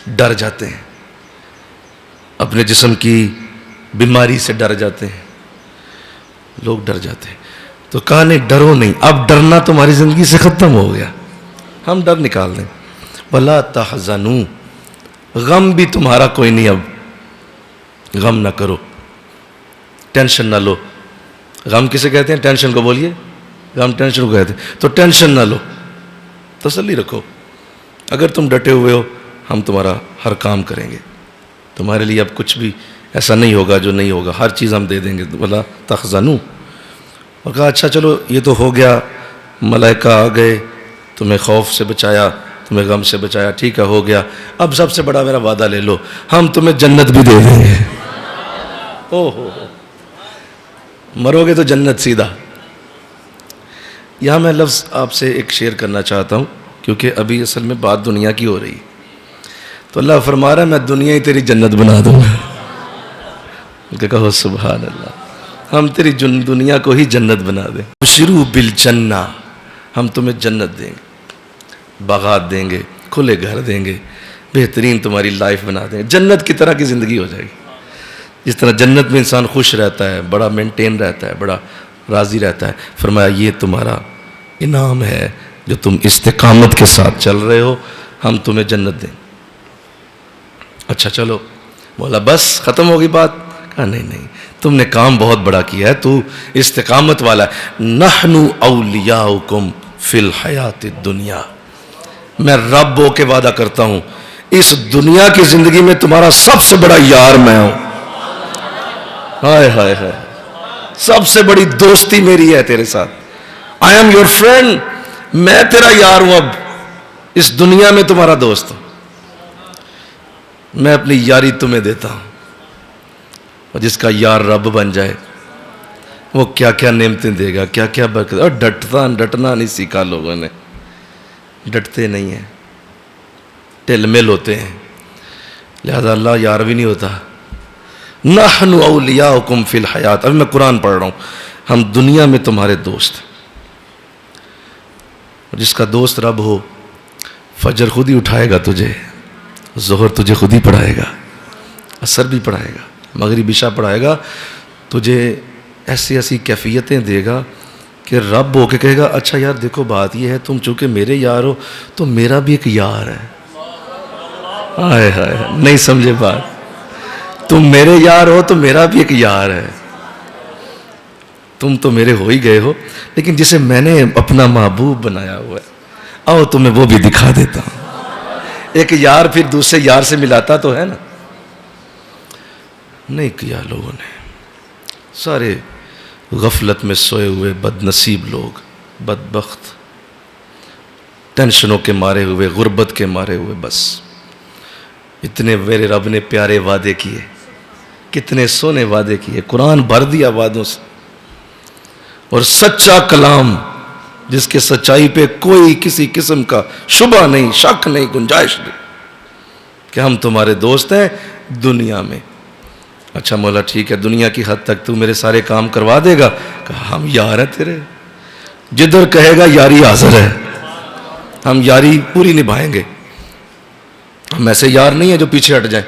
ڈر جاتے ہیں, اپنے جسم کی بیماری سے ڈر جاتے ہیں, لوگ ڈر جاتے ہیں. تو کہا نہیں ڈرو نہیں, اب ڈرنا تمہاری زندگی سے ختم ہو گیا, ہم ڈر نکال دیں. وَلَا تَحْزَنُوا, غم بھی تمہارا کوئی نہیں, اب غم نہ کرو, ٹینشن نہ لو. غم کسے کہتے ہیں, ٹینشن کو بولیے, غم ٹینشن کو کہتے ہیں. تو ٹینشن نہ لو, تسلی رکھو, اگر تم ڈٹے ہوئے ہو ہم تمہارا ہر کام کریں گے, تمہارے لیے اب کچھ بھی ایسا نہیں ہوگا جو نہیں ہوگا, ہر چیز ہم دے دیں گے. وَلَا تَحْزَنُوا. اور کہا اچھا چلو یہ تو ہو گیا, ملائکہ آ گئے, تمہیں خوف سے بچایا, تمہیں غم سے بچایا, ٹھیک ہے ہو گیا. اب سب سے بڑا میرا وعدہ لے لو, ہم تمہیں جنت بھی دے دیں گے. او ہو, مرو گے تو جنت سیدھا. یہاں میں لفظ آپ سے ایک شیئر کرنا چاہتا ہوں, کیونکہ ابھی اصل میں بات دنیا کی ہو رہی ہے. تو اللہ فرما رہا ہے میں دنیا ہی تیری جنت بنا دوں گا. کہ کہو سبحان اللہ, ہم تیری دنیا کو ہی جنت بنا دیں. بشروا بالجنہ, ہم تمہیں جنت دیں گے, باغات دیں گے, کھلے گھر دیں گے, بہترین تمہاری لائف بنا دیں گے, جنت کی طرح کی زندگی ہو جائے گی. جس طرح جنت میں انسان خوش رہتا ہے, بڑا مینٹین رہتا ہے, بڑا راضی رہتا ہے. فرمایا یہ تمہارا انعام ہے جو تم استقامت کے ساتھ چل رہے ہو, ہم تمہیں جنت دیں. اچھا چلو, بولا بس ختم ہوگی بات. کہا نہیں, تم نے کام بہت بڑا کیا ہے, تو استقامت والا ہے. نحن اولیاؤکم فی الحیات الدنیا, میں رب ہو کے وعدہ کرتا ہوں اس دنیا کی زندگی میں تمہارا سب سے بڑا یار میں ہوں. ہائے ہائے ہائے, سب سے بڑی دوستی میری ہے تیرے ساتھ. آئی ایم یور فرینڈ, میں تیرا یار ہوں, اب اس دنیا میں تمہارا دوست ہوں. میں اپنی یاری تمہیں دیتا ہوں, اور جس کا یار رب بن جائے وہ کیا کیا نعمتیں دے گا, کیا کیا برکت. اور ڈٹنا نہیں سیکھا لوگوں نے, ڈٹتے نہیں ہیں, ٹل مل ہوتے ہیں, لہذا اللہ یار بھی نہیں ہوتا. نحن اولیاؤکم فی الحیات, ابھی میں قرآن پڑھ رہا ہوں, ہم دنیا میں تمہارے دوست. جس کا دوست رب ہو, فجر خود ہی اٹھائے گا تجھے, ظہر تجھے خود ہی پڑھائے گا, عصر بھی پڑھائے گا, مغرب عشاء پڑھائے گا, تجھے ایسی ایسی کیفیتیں دے گا کہ رب ہو کے کہے گا اچھا یار دیکھو بات یہ ہے, تم چونکہ میرے یار ہو تو میرا بھی ایک یار ہے. ہائے ہائے، نہیں سمجھے بات. تم میرے یار ہو تو میرا بھی ایک یار ہے. تم تو میرے ہو ہی گئے ہو، لیکن جسے میں نے اپنا محبوب بنایا ہوا ہے، آؤ تمہیں وہ بھی دکھا دیتا ہوں. ایک یار پھر دوسرے یار سے ملاتا تو ہے نا. نہیں کیا لوگوں نے. سارے غفلت میں سوئے ہوئے بد نصیب لوگ، بدبخت، ٹینشنوں کے مارے ہوئے، غربت کے مارے ہوئے. بس اتنے میرے رب نے پیارے وعدے کیے، کتنے سونے وعدے کیے. قرآن بھر دیا وعدوں سے. اور سچا کلام جس کے سچائی پہ کوئی کسی قسم کا شبہ نہیں، شک نہیں، گنجائش نہیں، کہ ہم تمہارے دوست ہیں دنیا میں. اچھا مولا ٹھیک ہے، دنیا کی حد تک تو میرے سارے کام کروا دے گا. کہا ہم یار ہیں تیرے، جدھر کہے گا یاری حاضر ہے، ہم یاری پوری نبھائیں گے. ہم ایسے یار نہیں ہیں جو پیچھے ہٹ جائیں.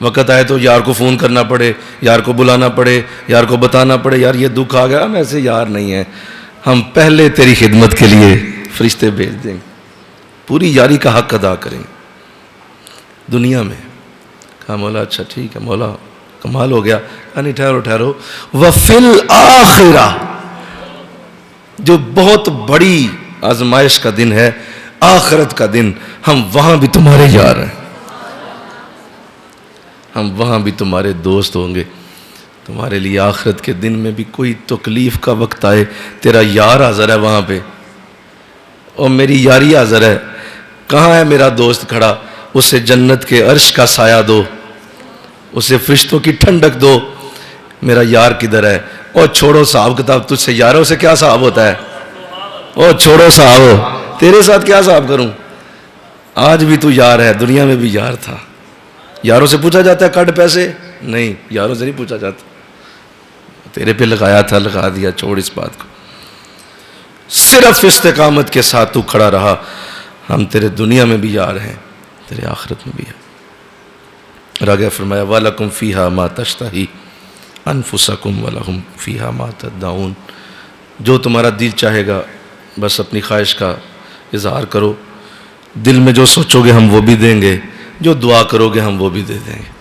وقت آئے تو یار کو فون کرنا پڑے، یار کو بلانا پڑے، یار کو بتانا پڑے یار یہ دکھ آ گیا. ہم ایسے یار نہیں ہیں. ہم پہلے تیری خدمت کے لیے فرشتے بھیج دیں گے، پوری یاری کا حق ادا کریں گے دنیا میں. کہا مولا اچھا ٹھیک ہے مولا کمال ہو گیا. کہا نہیں ٹھہرو ٹھہرو. وَفِي الْآخِرَةِ، جو بہت بڑی آزمائش کا دن ہے، آخرت کا دن، ہم وہاں بھی تمہارے یار ہیں، ہم وہاں بھی تمہارے دوست ہوں گے. تمہارے لیے آخرت کے دن میں بھی کوئی تکلیف کا وقت آئے، تیرا یار حاضر ہے وہاں پہ، اور میری یاری حاضر ہے. کہاں ہے میرا دوست کھڑا؟ اسے جنت کے عرش کا سایہ دو، اسے فرشتوں کی ٹھنڈک دو. میرا یار کدھر ہے؟ اور چھوڑو صاحب کتاب، تجھ سے یاروں سے کیا صاحب ہوتا ہے؟ اور چھوڑو صاحب، تیرے ساتھ کیا صاحب کروں؟ آج بھی تو یار ہے، دنیا میں بھی یار تھا. یاروں سے پوچھا جاتا ہے کٹ پیسے؟ نہیں، یاروں سے نہیں پوچھا جاتا. تیرے پہ لگایا تھا، لگا دیا، چھوڑ اس بات کو. صرف استقامت کے ساتھ تو کھڑا رہا. ہم تیرے دنیا میں بھی یار ہیں، تیرے آخرت میں بھی ہے. اور آگے فرمایا وَلَكُمْ فِيهَا مَا تَشْتَهِي أَنفُسَكُمْ وَلَهُمْ فِيهَا مَا تَدَّعُونَ. جو تمہارا دل چاہے گا بس اپنی خواہش کا اظہار کرو. دل میں جو سوچو گے ہم وہ بھی دیں گے، جو دعا کرو گے ہم وہ بھی دے دیں گے.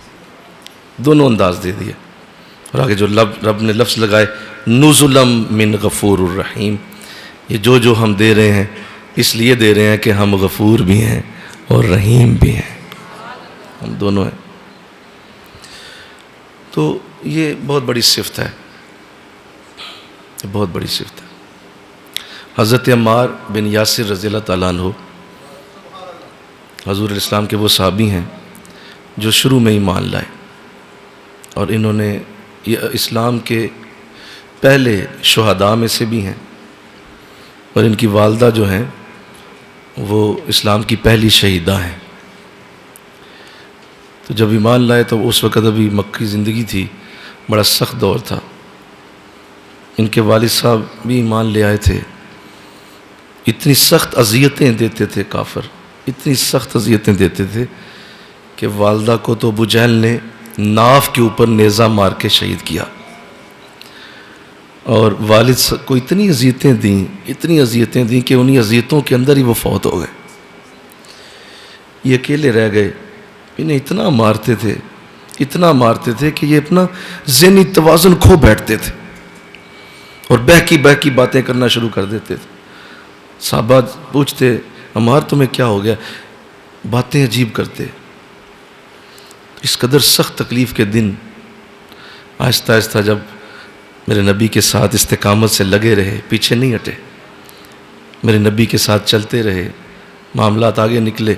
دونوں انداز دے دیا. اور آگے جو رب نے لفظ لگائے نُزُلًا مِّن غفور الرحیم، یہ جو ہم دے رہے ہیں اس لیے دے رہے ہیں کہ ہم غفور بھی ہیں اور رحیم بھی ہیں، ہم دونوں ہیں. تو یہ بہت بڑی صفت ہے، بہت بڑی صفت ہے. حضرت عمار بن یاسر رضی اللہ تعالیٰ عنہ حضور الاسلام کے وہ صحابی ہیں جو شروع میں ایمان لائے، اور انہوں نے یہ اسلام کے پہلے شہداء میں سے بھی ہیں. اور ان کی والدہ جو ہیں وہ اسلام کی پہلی شہیدہ ہیں. تو جب ایمان لائے تو اس وقت ابھی مکی زندگی تھی، بڑا سخت دور تھا. ان کے والد صاحب بھی ایمان لے آئے تھے. اتنی سخت اذیتیں دیتے تھے کافر، اتنی سخت اذیتیں دیتے تھے کہ والدہ کو تو ابو جہل نے ناف کے اوپر نیزہ مار کے شہید کیا. اور والد کو اتنی اذیتیں دیں کہ انہی اذیتوں کے اندر ہی وہ فوت ہو گئے. یہ اکیلے رہ گئے. انہیں اتنا مارتے تھے کہ یہ اپنا ذہنی توازن کھو بیٹھتے تھے اور بہکی باتیں کرنا شروع کر دیتے تھے. صحابہ پوچھتے عمار تمہیں کیا ہو گیا؟ باتیں عجیب کرتے. اس قدر سخت تکلیف کے دن آہستہ آہستہ جب میرے نبی کے ساتھ استقامت سے لگے رہے، پیچھے نہیں ہٹے، میرے نبی کے ساتھ چلتے رہے، معاملات آگے نکلے.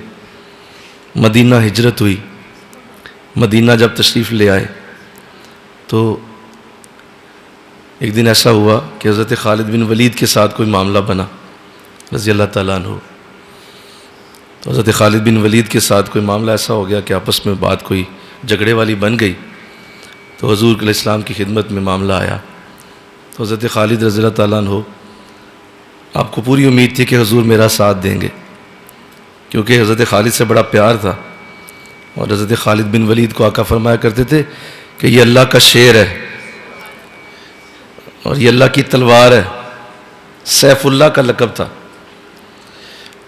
مدینہ ہجرت ہوئی. مدینہ جب تشریف لے آئے تو ایک دن ایسا ہوا کہ حضرت خالد بن ولید کے ساتھ کوئی معاملہ بنا رضی اللہ تعالیٰ عنہ. تو حضرت خالد بن ولید کے ساتھ کوئی معاملہ ایسا ہو گیا کہ آپس میں بات کوئی جھگڑے والی بن گئی. تو حضور علیہ السلام کی خدمت میں معاملہ آیا. تو حضرت خالد رضی اللہ تعالیٰ عنہ، آپ کو پوری امید تھی کہ حضور میرا ساتھ دیں گے، کیونکہ حضرت خالد سے بڑا پیار تھا. اور حضرت خالد بن ولید کو آقا فرمایا کرتے تھے کہ یہ اللہ کا شیر ہے اور یہ اللہ کی تلوار ہے، سیف اللہ کا لقب تھا.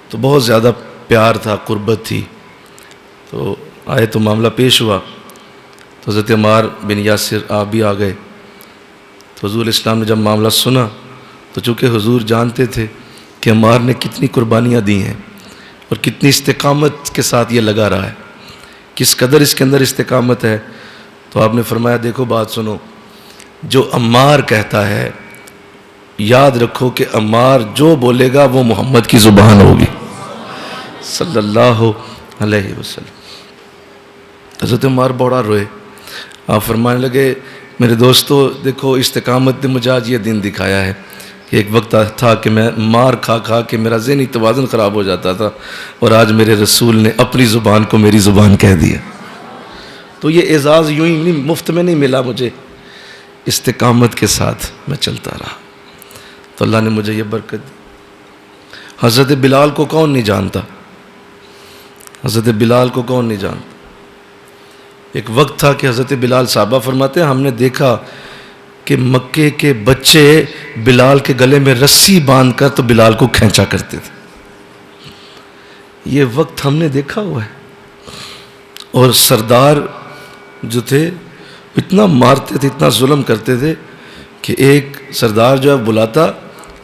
تو بہت زیادہ پیار تھا، قربت تھی. تو آئے تو معاملہ پیش ہوا، تو حضرت عمار بن یاسر آپ بھی آ گئے. تو حضور اسلام نے جب معاملہ سنا تو چونکہ حضور جانتے تھے کہ عمار نے کتنی قربانیاں دی ہیں اور کتنی استقامت کے ساتھ یہ لگا رہا ہے، کس قدر اس کے اندر استقامت ہے، تو آپ نے فرمایا دیکھو بات سنو، جو عمار کہتا ہے یاد رکھو کہ عمار جو بولے گا وہ محمد کی زبان ہوگی صلی اللہ علیہ وسلم. حضرت عمار بڑا روئے. آپ فرمانے لگے میرے دوستو دیکھو استقامت نے مجھے آج یہ دن دکھایا ہے کہ ایک وقت تھا کہ میں مار کھا کھا کے میرا ذہنی توازن خراب ہو جاتا تھا، اور آج میرے رسول نے اپنی زبان کو میری زبان کہہ دیا. تو یہ اعزاز یوں ہی نہیں مفت میں نہیں ملا مجھے، استقامت کے ساتھ میں چلتا رہا تو اللہ نے مجھے یہ برکت دی. حضرت بلال کو کون نہیں جانتا؟ حضرت بلال کو کون نہیں جانتا؟ ایک وقت تھا کہ حضرت بلال صحابہ فرماتے ہیں ہم نے دیکھا کہ مکے کے بچے بلال کے گلے میں رسی باندھ کر تو بلال کو کھینچا کرتے تھے. یہ وقت ہم نے دیکھا ہوا ہے. اور سردار جو تھے اتنا مارتے تھے، اتنا ظلم کرتے تھے کہ ایک سردار جو ہے بلاتا،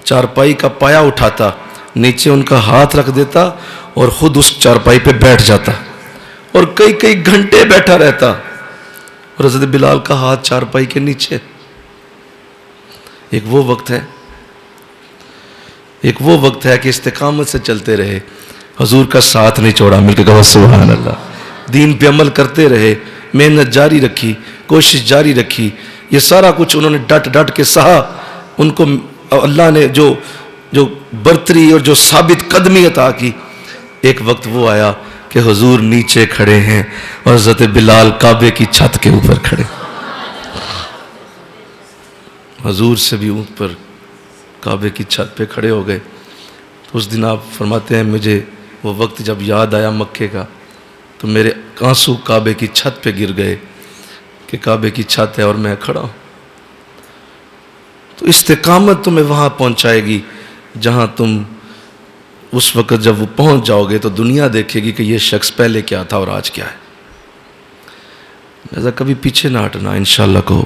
چارپائی کا پایا اٹھاتا، نیچے ان کا ہاتھ رکھ دیتا اور خود اس چارپائی پہ بیٹھ جاتا اور کئی کئی گھنٹے بیٹھا رہتا، اور حضرت بلال کا ہاتھ چارپائی کے نیچے. ایک وہ وقت ہے کہ استقامت سے چلتے رہے، حضور کا ساتھ نہیں چھوڑا، مل کے کہو سبحان اللہ. دین پہ عمل کرتے رہے، محنت جاری رکھی، کوشش جاری رکھی. یہ سارا کچھ انہوں نے ڈٹ ڈٹ کے سہا. ان کو اللہ نے جو برتری اور جو ثابت قدمی عطا کی. ایک وقت وہ آیا کہ حضور نیچے کھڑے ہیں اور حضرت بلال کعبے کی چھت کے اوپر کھڑے، حضور سے بھی اوپر کعبے کی چھت پہ کھڑے ہو گئے. تو اس دن آپ فرماتے ہیں مجھے وہ وقت جب یاد آیا مکے کا تو میرے آنسو کعبے کی چھت پہ گر گئے کہ کعبے کی چھت ہے اور میں کھڑا ہوں. تو استقامت تمہیں وہاں پہنچائے گی جہاں تم اس وقت جب وہ پہنچ جاؤ گے تو دنیا دیکھے گی کہ یہ شخص پہلے کیا تھا اور آج کیا ہے. لہذا کبھی پیچھے نہ ہٹنا انشاءاللہ کہو.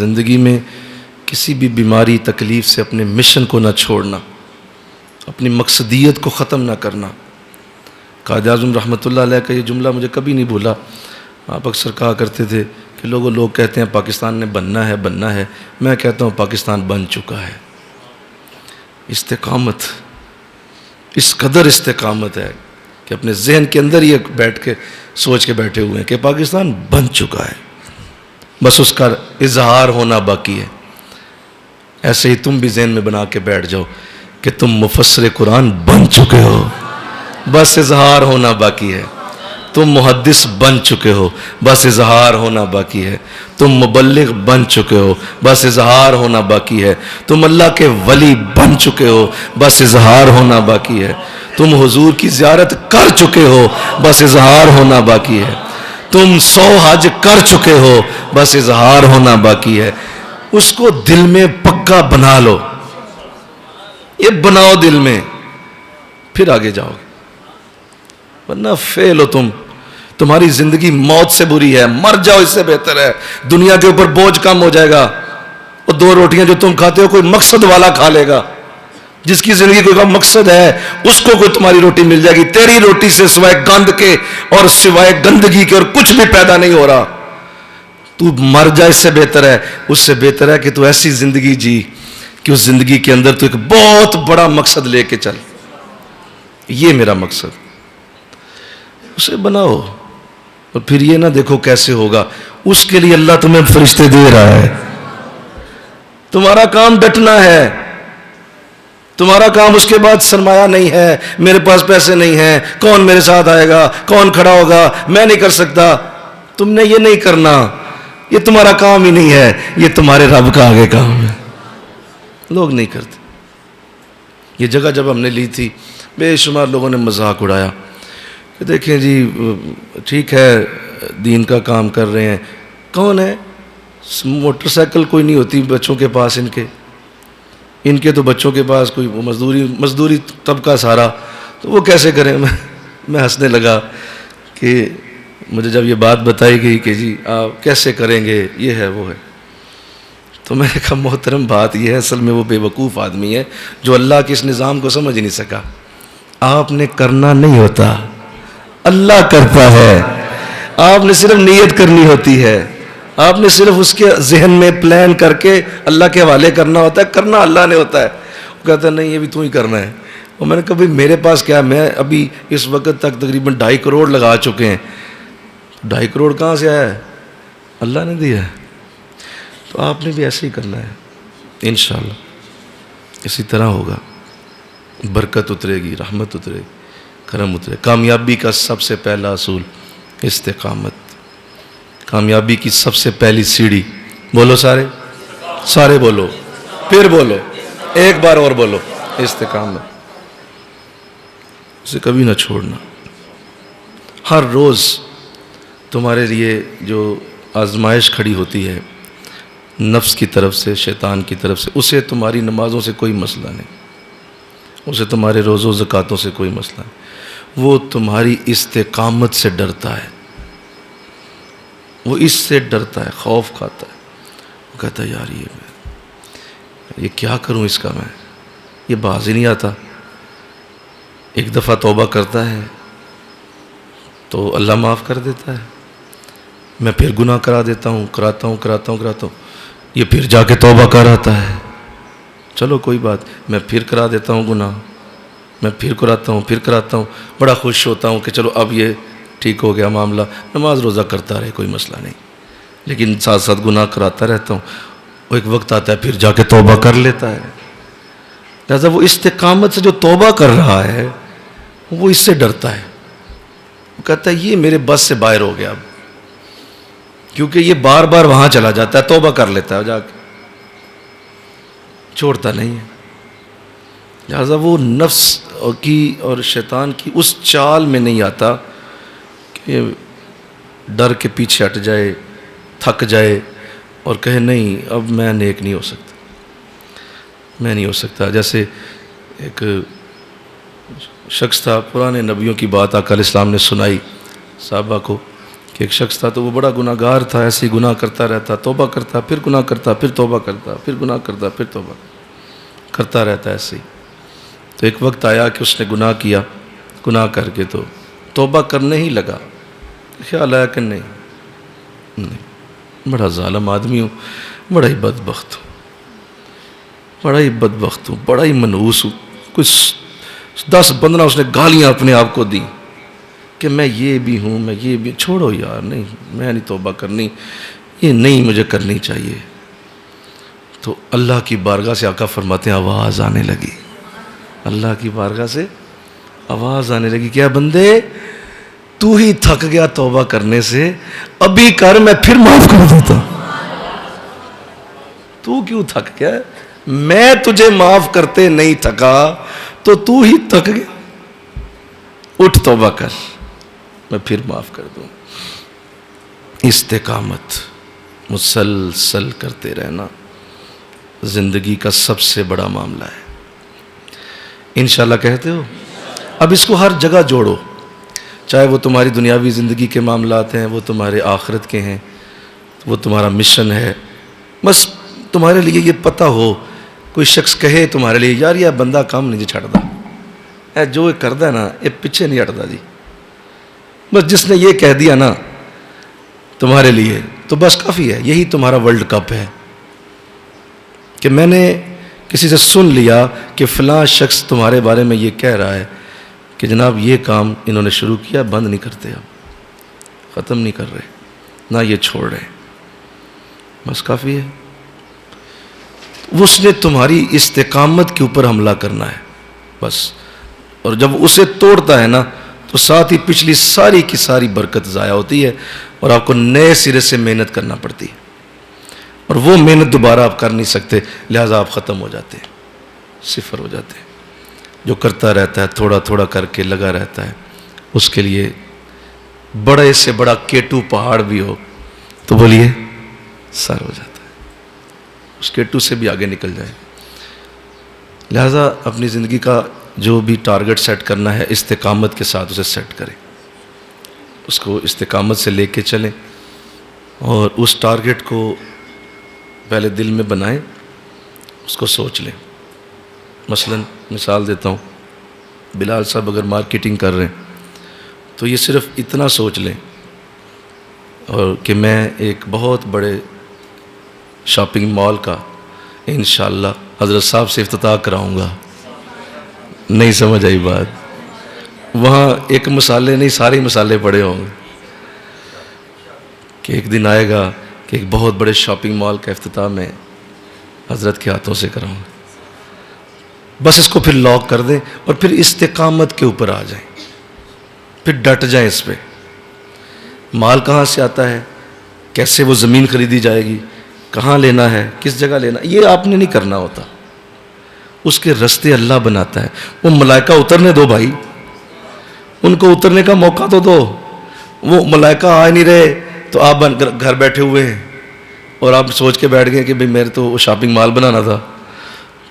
زندگی میں کسی بھی بیماری تکلیف سے اپنے مشن کو نہ چھوڑنا، اپنی مقصدیت کو ختم نہ کرنا. قائد اعظم رحمۃ اللہ علیہ کا یہ جملہ مجھے کبھی نہیں بھولا. آپ اکثر کہا کرتے تھے کہ لوگ کہتے ہیں پاکستان نے بننا ہے. میں کہتا ہوں پاکستان بن چکا ہے. استقامت، اس قدر استقامت ہے کہ اپنے ذہن کے اندر ہی بیٹھ کے سوچ کے بیٹھے ہوئے ہیں کہ پاکستان بن چکا ہے، بس اس کا اظہار ہونا باقی ہے. ایسے ہی تم بھی ذہن میں بنا کے بیٹھ جاؤ کہ تم مفسر قرآن بن چکے ہو، بس اظہار ہونا باقی ہے. تم محدث بن چکے ہو، بس اظہار ہونا باقی ہے. تم مبلغ بن چکے ہو، بس اظہار ہونا باقی ہے. تم اللہ کے ولی بن چکے ہو، بس اظہار ہونا باقی ہے. تم حضور کی زیارت کر چکے ہو، بس اظہار ہونا باقی ہے. تم 100 حج کر چکے ہو، بس اظہار ہونا باقی ہے. اس کو دل میں پکا بنا لو، یہ بناؤ دل میں، پھر آگے جاؤ گے. ورنہ فیل ہو تمہاری زندگی موت سے بری ہے. مر جاؤ اس سے بہتر ہے. دنیا کے اوپر بوجھ کم ہو جائے گا. اور 2 روٹیاں جو تم کھاتے ہو کوئی مقصد والا کھا لے گا. جس کی زندگی کوئی مقصد ہے اس کو کوئی تمہاری روٹی مل جائے گی. تیری روٹی سے سوائے گند کے اور سوائے گندگی کے اور کچھ بھی پیدا نہیں ہو رہا. تو مر جا، اس سے بہتر ہے. اس سے بہتر ہے کہ تو ایسی زندگی جی کہ اس زندگی کے اندر تو ایک بہت بڑا مقصد لے کے چل. یہ میرا مقصد، اسے بناؤ. اور پھر یہ نہ دیکھو کیسے ہوگا، اس کے لیے اللہ تمہیں فرشتے دے رہا ہے. تمہارا کام ڈٹنا ہے. تمہارا کام اس کے بعد سرمایہ نہیں ہے، میرے پاس پیسے نہیں ہیں، کون میرے ساتھ آئے گا، کون کھڑا ہوگا، میں نہیں کر سکتا. تم نے یہ نہیں کرنا، یہ تمہارا کام ہی نہیں ہے، یہ تمہارے رب کا آگے کام ہے. لوگ نہیں کرتے. یہ جگہ جب ہم نے لی تھی بے شمار لوگوں نے مذاق اڑایا کہ دیکھیں جی ٹھیک ہے دین کا کام کر رہے ہیں. کون ہے؟ موٹر سائیکل کوئی نہیں ہوتی بچوں کے پاس. ان کے تو بچوں کے پاس کوئی مزدوری طبقہ سارا، تو وہ کیسے کریں. میں ہنسنے لگا کہ مجھے جب یہ بات بتائی گئی کہ جی آپ کیسے کریں گے، یہ ہے وہ ہے، تو میں نے کہا محترم بات یہ ہے، اصل میں وہ بے وقوف آدمی ہے جو اللہ کے اس نظام کو سمجھ نہیں سکا۔ آپ نے کرنا نہیں ہوتا، اللہ کرتا ہے، آپ نے صرف نیت کرنی ہوتی ہے، آپ نے صرف اس کے ذہن میں پلان کر کے اللہ کے حوالے کرنا ہوتا ہے، کرنا اللہ نے ہوتا ہے۔ وہ کہتا ہے نہیں یہ بھی تو ہی کرنا ہے۔ اور میں نے کہا بھائی میرے پاس کیا، میں ابھی اس وقت تک تقریباً 2.5 کروڑ لگا چکے ہیں، 2.5 کروڑ کہاں سے آیا ہے؟ اللہ نے دیا ہے۔ تو آپ نے بھی ایسے ہی کرنا ہے، انشاءاللہ اسی طرح ہوگا، برکت اترے گی، رحمت اترے گی، کرم اترے۔ کامیابی کا سب سے پہلا اصول استقامت، کامیابی کی سب سے پہلی سیڑھی، بولو سارے بولو، پھر بولو، ایک بار اور بولو، استقامت، اسے کبھی نہ چھوڑنا۔ ہر روز تمہارے لیے جو آزمائش کھڑی ہوتی ہے نفس کی طرف سے، شیطان کی طرف سے، اسے تمہاری نمازوں سے کوئی مسئلہ نہیں، اسے تمہارے روزوں زکاتوں سے کوئی مسئلہ نہیں، وہ تمہاری استقامت سے ڈرتا ہے، وہ اس سے ڈرتا ہے، خوف کھاتا ہے، وہ کہتا ہے یار یہ کیا کروں اس کا، میں یہ باز ہی نہیں آتا۔ ایک دفعہ توبہ کرتا ہے تو اللہ معاف کر دیتا ہے، میں پھر گناہ کراتا ہوں، یہ پھر جا کے توبہ کر آتا ہے، چلو کوئی بات، میں پھر کرا دیتا ہوں گناہ، میں پھر کراتا ہوں، بڑا خوش ہوتا ہوں کہ چلو اب یہ ٹھیک ہو گیا معاملہ، نماز روزہ کرتا رہے کوئی مسئلہ نہیں، لیکن ساتھ ساتھ گناہ کراتا رہتا ہوں، وہ ایک وقت آتا ہے پھر جا کے توبہ کر لیتا ہے۔ لہذا وہ استقامت سے جو توبہ کر رہا ہے وہ اس سے ڈرتا ہے، وہ کہتا ہے یہ میرے بس سے باہر ہو گیا اب، کیونکہ یہ بار بار وہاں چلا جاتا ہے، توبہ کر لیتا ہے جا کے، چھوڑتا نہیں ہے۔ لہذا وہ نفس کی اور شیطان کی اس چال میں نہیں آتا کہ ڈر کے پیچھے ہٹ جائے، تھک جائے اور کہے نہیں اب میں نیک نہیں ہو سکتا، جیسے ایک شخص تھا، پرانے نبیوں کی بات آقا علیہ السلام نے سنائی صحابہ کو، کہ ایک شخص تھا تو وہ بڑا گناہ گار تھا، ایسے ہی گناہ کرتا رہتا، توبہ کرتا پھر گناہ کرتا، پھر توبہ کرتا، پھر گناہ کرتا، پھر توبہ کرتا رہتا ایسے ہی۔ تو ایک وقت آیا کہ اس نے گناہ کیا، گناہ کر کے تو توبہ کرنے ہی لگا، خیال آیا کہ نہیں بڑا ظالم آدمی ہوں، بڑا ہی بدبخت ہوں، بڑا ہی منحوس ہوں، کچھ 10-15 اس نے گالیاں اپنے آپ کو دی کہ میں یہ بھی ہوں، میں یہ بھی، چھوڑو یار، نہیں میں نہیں توبہ کرنی، یہ نہیں مجھے کرنی چاہیے۔ تو اللہ کی بارگاہ سے آقا فرماتے ہیں آواز آنے لگی، اللہ کی بارگاہ سے آواز آنے لگی، کیا بندے تو ہی تھک گیا توبہ کرنے سے، ابھی کر میں پھر معاف کر دیتا ہوں۔ تو کیوں تھک گیا؟ میں تجھے معاف کرتے نہیں تھکا تو ہی تھک گیا، اٹھ توبہ کر میں پھر معاف کر دوں۔ استقامت، مسلسل کرتے رہنا زندگی کا سب سے بڑا معاملہ ہے، انشاءاللہ کہتے ہو؟ اب اس کو ہر جگہ جوڑو، چاہے وہ تمہاری دنیاوی زندگی کے معاملات ہیں، وہ تمہارے آخرت کے ہیں، وہ تمہارا مشن ہے، بس تمہارے لیے یہ پتہ ہو، کوئی شخص کہے تمہارے لیے یار یہ بندہ کام نہیں چھڑتا، جو کردا ہے نا یہ پیچھے نہیں ہٹتا جی، بس جس نے یہ کہہ دیا نا تمہارے لیے تو بس کافی ہے، یہی تمہارا ورلڈ کپ ہے، کہ میں نے کسی سے سن لیا کہ فلاں شخص تمہارے بارے میں یہ کہہ رہا ہے کہ جناب یہ کام انہوں نے شروع کیا، بند نہیں کرتے، اب ختم نہیں کر رہے، نہ یہ چھوڑ رہے، بس کافی ہے۔ اس نے تمہاری استقامت کے اوپر حملہ کرنا ہے بس، اور جب اسے توڑتا ہے نا تو ساتھ ہی پچھلی ساری کی ساری برکت ضائع ہوتی ہے اور آپ کو نئے سرے سے محنت کرنا پڑتی ہے، اور وہ محنت دوبارہ آپ کر نہیں سکتے، لہٰذا آپ ختم ہو جاتے ہیں، صفر ہو جاتے ہیں۔ جو کرتا رہتا ہے تھوڑا تھوڑا کر کے لگا رہتا ہے، اس کے لیے بڑے سے بڑا کیٹو پہاڑ بھی ہو تو بولیے سر ہو جاتا ہے، اس کیٹو سے بھی آگے نکل جائے۔ لہٰذا اپنی زندگی کا جو بھی ٹارگٹ سیٹ کرنا ہے استقامت کے ساتھ اسے سیٹ کرے، اس کو استقامت سے لے کے چلیں اور اس ٹارگٹ کو پہلے دل میں بنائیں، اس کو سوچ لیں. مثلا مثال دیتا ہوں، بلال صاحب اگر مارکیٹنگ کر رہے ہیں تو یہ صرف اتنا سوچ لیں اور کہ میں ایک بہت بڑے شاپنگ مال کا انشاءاللہ حضرت صاحب سے افتتاح کراؤں گا. نہیں سمجھ آئی بات؟ وہاں ایک مسالے نہیں، سارے مسالے پڑے ہوں گے کہ ایک دن آئے گا کہ ایک بہت بڑے شاپنگ مال کا افتتاح میں حضرت کے ہاتھوں سے کراؤں گا. بس اس کو پھر لاک کر دیں اور پھر استقامت کے اوپر آ جائیں، پھر ڈٹ جائیں اس پہ. مال کہاں سے آتا ہے، کیسے وہ زمین خریدی جائے گی، کہاں لینا ہے، کس جگہ لینا، یہ آپ نے نہیں کرنا ہوتا. اس کے رستے اللہ بناتا ہے. وہ ملائکہ اترنے دو بھائی، ان کو اترنے کا موقع تو دو. وہ ملائکہ آ نہیں رہے تو آپ گھر بیٹھے ہوئے ہیں اور آپ سوچ کے بیٹھ گئے کہ بھئی میرے تو وہ شاپنگ مال بنانا تھا.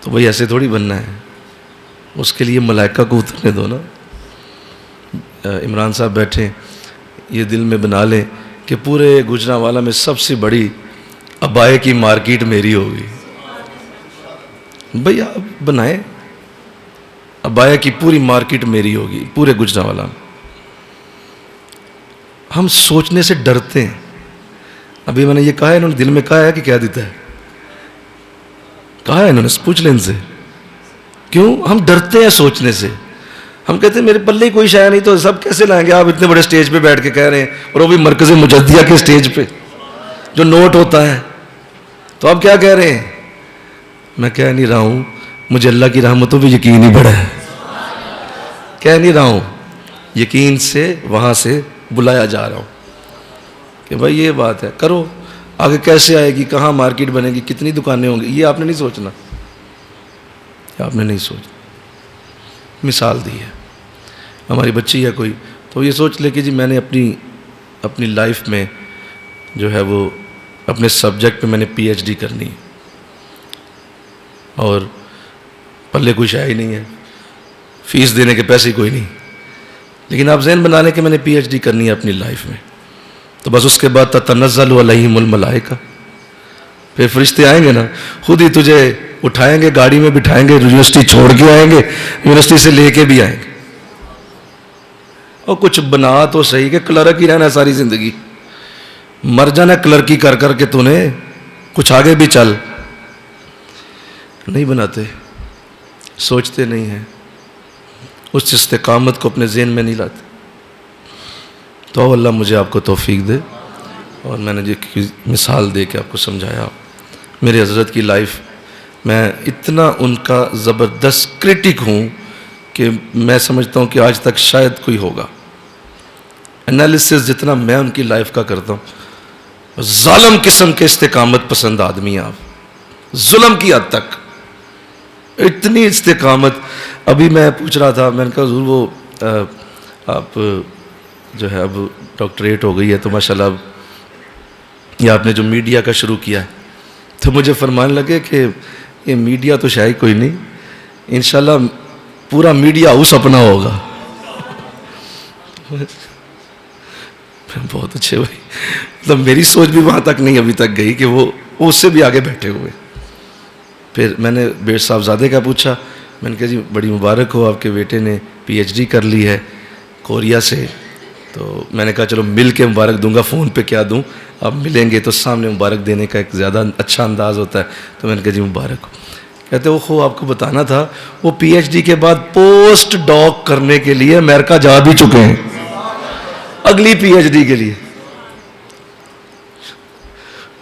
تو بھئی ایسے تھوڑی بننا ہے، اس کے لیے ملائکہ کو اترنے دو نا. عمران صاحب بیٹھے، یہ دل میں بنا لیں کہ پورے گوجرانوالہ میں سب سے بڑی ابائے کی مارکیٹ میری ہوگی. بھئی آپ بنائیں، ابائے کی پوری مارکیٹ میری ہوگی پورے گوجرانوالہ میں. ہم سوچنے سے ڈرتے ہیں. ابھی میں نے یہ کہا ہے، انہوں نے دل میں کہا ہے کہ کیا دیتا ہے؟ کہا ہے انہوں نے، پوچھ لیں ان سے. کیوں ہم ڈرتے ہیں سوچنے سے؟ ہم کہتے ہیں میرے پلے ہی کوئی شے نہیں تو سب کیسے لائیں گے. آپ اتنے بڑے سٹیج پہ بیٹھ کے کہہ رہے ہیں، اور وہ بھی مرکز مجدیہ کے سٹیج پہ جو نوٹ ہوتا ہے. تو آپ کیا کہہ رہے ہیں؟ میں کہہ نہیں رہا ہوں، مجھے اللہ کی رحمتوں پہ یقین ہی بڑا ہے. کہہ نہیں رہا ہوں، یقین سے وہاں سے بلایا جا رہا ہوں کہ بھائی یہ بات ہے، کرو. آگے کیسے آئے گی، کہاں مارکیٹ بنے گی، کتنی دکانیں ہوں گی، یہ آپ نے نہیں سوچنا. آپ نے نہیں سوچنا. مثال دی ہے، ہماری بچی ہے کوئی تو یہ سوچ لے کہ جی میں نے اپنی لائف میں جو ہے وہ اپنے سبجیکٹ پہ میں نے پی ایچ ڈی کرنی ہے اور پلے کوئی شے ہی نہیں ہے، فیس دینے کے پیسے کوئی نہیں، لیکن آپ ذہن بنا لیں کہ میں نے پی ایچ ڈی کرنی ہے اپنی لائف میں. تو بس اس کے بعد تتنزل علیہم الملائکہ، پھر فرشتے آئیں گے نا، خود ہی تجھے اٹھائیں گے، گاڑی میں بٹھائیں گے، یونیورسٹی چھوڑ کے آئیں گے، یونیورسٹی سے لے کے بھی آئیں گے. اور کچھ بنا تو صحیح کہ کلرک ہی رہنا ساری زندگی، مر جانا کلرکی کر کر کے، تو نے کچھ آگے بھی چل. نہیں بناتے، سوچتے نہیں ہیں، اس استقامت کو اپنے ذہن میں نہیں لاتے. تو اللہ مجھے آپ کو توفیق دے. اور میں نے جو مثال دے کے آپ کو سمجھایا، میرے حضرت کی لائف میں اتنا ان کا زبردست کرٹک ہوں کہ میں سمجھتا ہوں کہ آج تک شاید کوئی ہوگا. انالیسس جتنا میں ان کی لائف کا کرتا ہوں، ظالم قسم کے استقامت پسند آدمی ہیں آپ، ظلم کی حد تک اتنی استقامت. ابھی میں پوچھ رہا تھا، میں نے کہا حضور وہ آپ جو ہے اب ڈاکٹریٹ ہو گئی ہے تو ماشاءاللہ اب یہ آپ نے جو میڈیا کا شروع کیا ہے، تو مجھے فرمانے لگے کہ یہ میڈیا تو شاید کوئی نہیں، انشاءاللہ پورا میڈیا ہاؤس اپنا ہوگا. بہت اچھے بھائی، مطلب میری سوچ بھی وہاں تک نہیں ابھی تک گئی کہ وہ اس سے بھی آگے بیٹھے ہوئے. پھر میں نے بیٹ صاحب زادے کا پوچھا، میں نے کہا جی بڑی مبارک ہو، آپ کے بیٹے نے پی ایچ ڈی کر لی ہے کوریا سے. تو میں نے کہا چلو مل کے مبارک دوں گا، فون پہ کیا دوں، آپ ملیں گے تو سامنے مبارک دینے کا ایک زیادہ اچھا انداز ہوتا ہے. تو میں نے کہا جی مبارک ہو. کہتے وہ خو آپ کو بتانا تھا، وہ پی ایچ ڈی کے بعد پوسٹ ڈاک کرنے کے لیے امریکہ جا بھی چکے ہیں، اگلی پی ایچ ڈی کے لیے.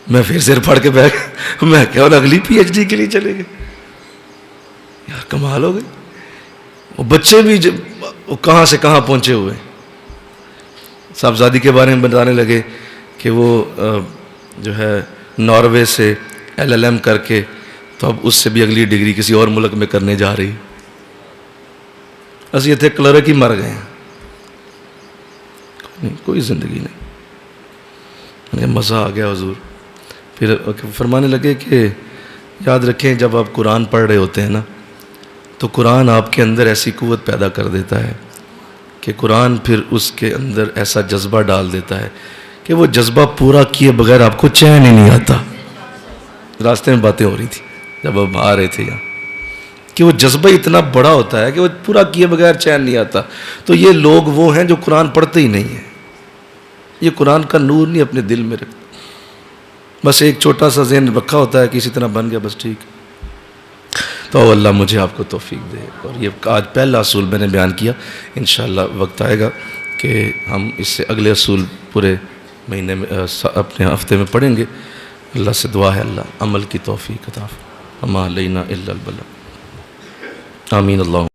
میں پھر سر پھاڑ کے بیٹھ، میں کیا اگلی پی ایچ ڈی کے لیے چلے گئے. یار کمال ہو گئی. وہ بچے بھی وہ کہاں سے کہاں پہنچے ہوئے. صاحبزادی کے بارے میں بتانے لگے کہ وہ جو ہے ناروے سے LLM کر کے تو اب اس سے بھی اگلی ڈگری کسی اور ملک میں کرنے جا رہی. بس یہ تھے کلرک ہی مر گئے ہیں، کوئی زندگی نہیں. مزہ آ گیا حضور. پھر فرمانے لگے کہ یاد رکھیں جب آپ قرآن پڑھ رہے ہوتے ہیں نا تو قرآن آپ کے اندر ایسی قوت پیدا کر دیتا ہے کہ قرآن پھر اس کے اندر ایسا جذبہ ڈال دیتا ہے کہ وہ جذبہ پورا کیے بغیر آپ کو چین ہی نہیں آتا. راستے میں باتیں ہو رہی تھی جب آپ آ رہے تھے یہاں کہ وہ جذبہ اتنا بڑا ہوتا ہے کہ وہ پورا کیے بغیر چین نہیں آتا. تو یہ لوگ وہ ہیں جو قرآن پڑھتے ہی نہیں ہیں. یہ قرآن کا نور نہیں اپنے دل میں رکھتے, بس ایک چھوٹا سا ذہن رکھا ہوتا ہے کہ اسی طرح بن گیا بس ٹھیک. تو اللہ مجھے آپ کو توفیق دے. اور یہ آج پہلا اصول میں نے بیان کیا, انشاءاللہ وقت آئے گا کہ ہم اس سے اگلے اصول پورے مہینے میں اپنے ہفتے میں پڑھیں گے. اللہ سے دعا ہے اللہ عمل کی توفیق عطا فرمائے. وما علینا الا البلاغ. آمین. اللہ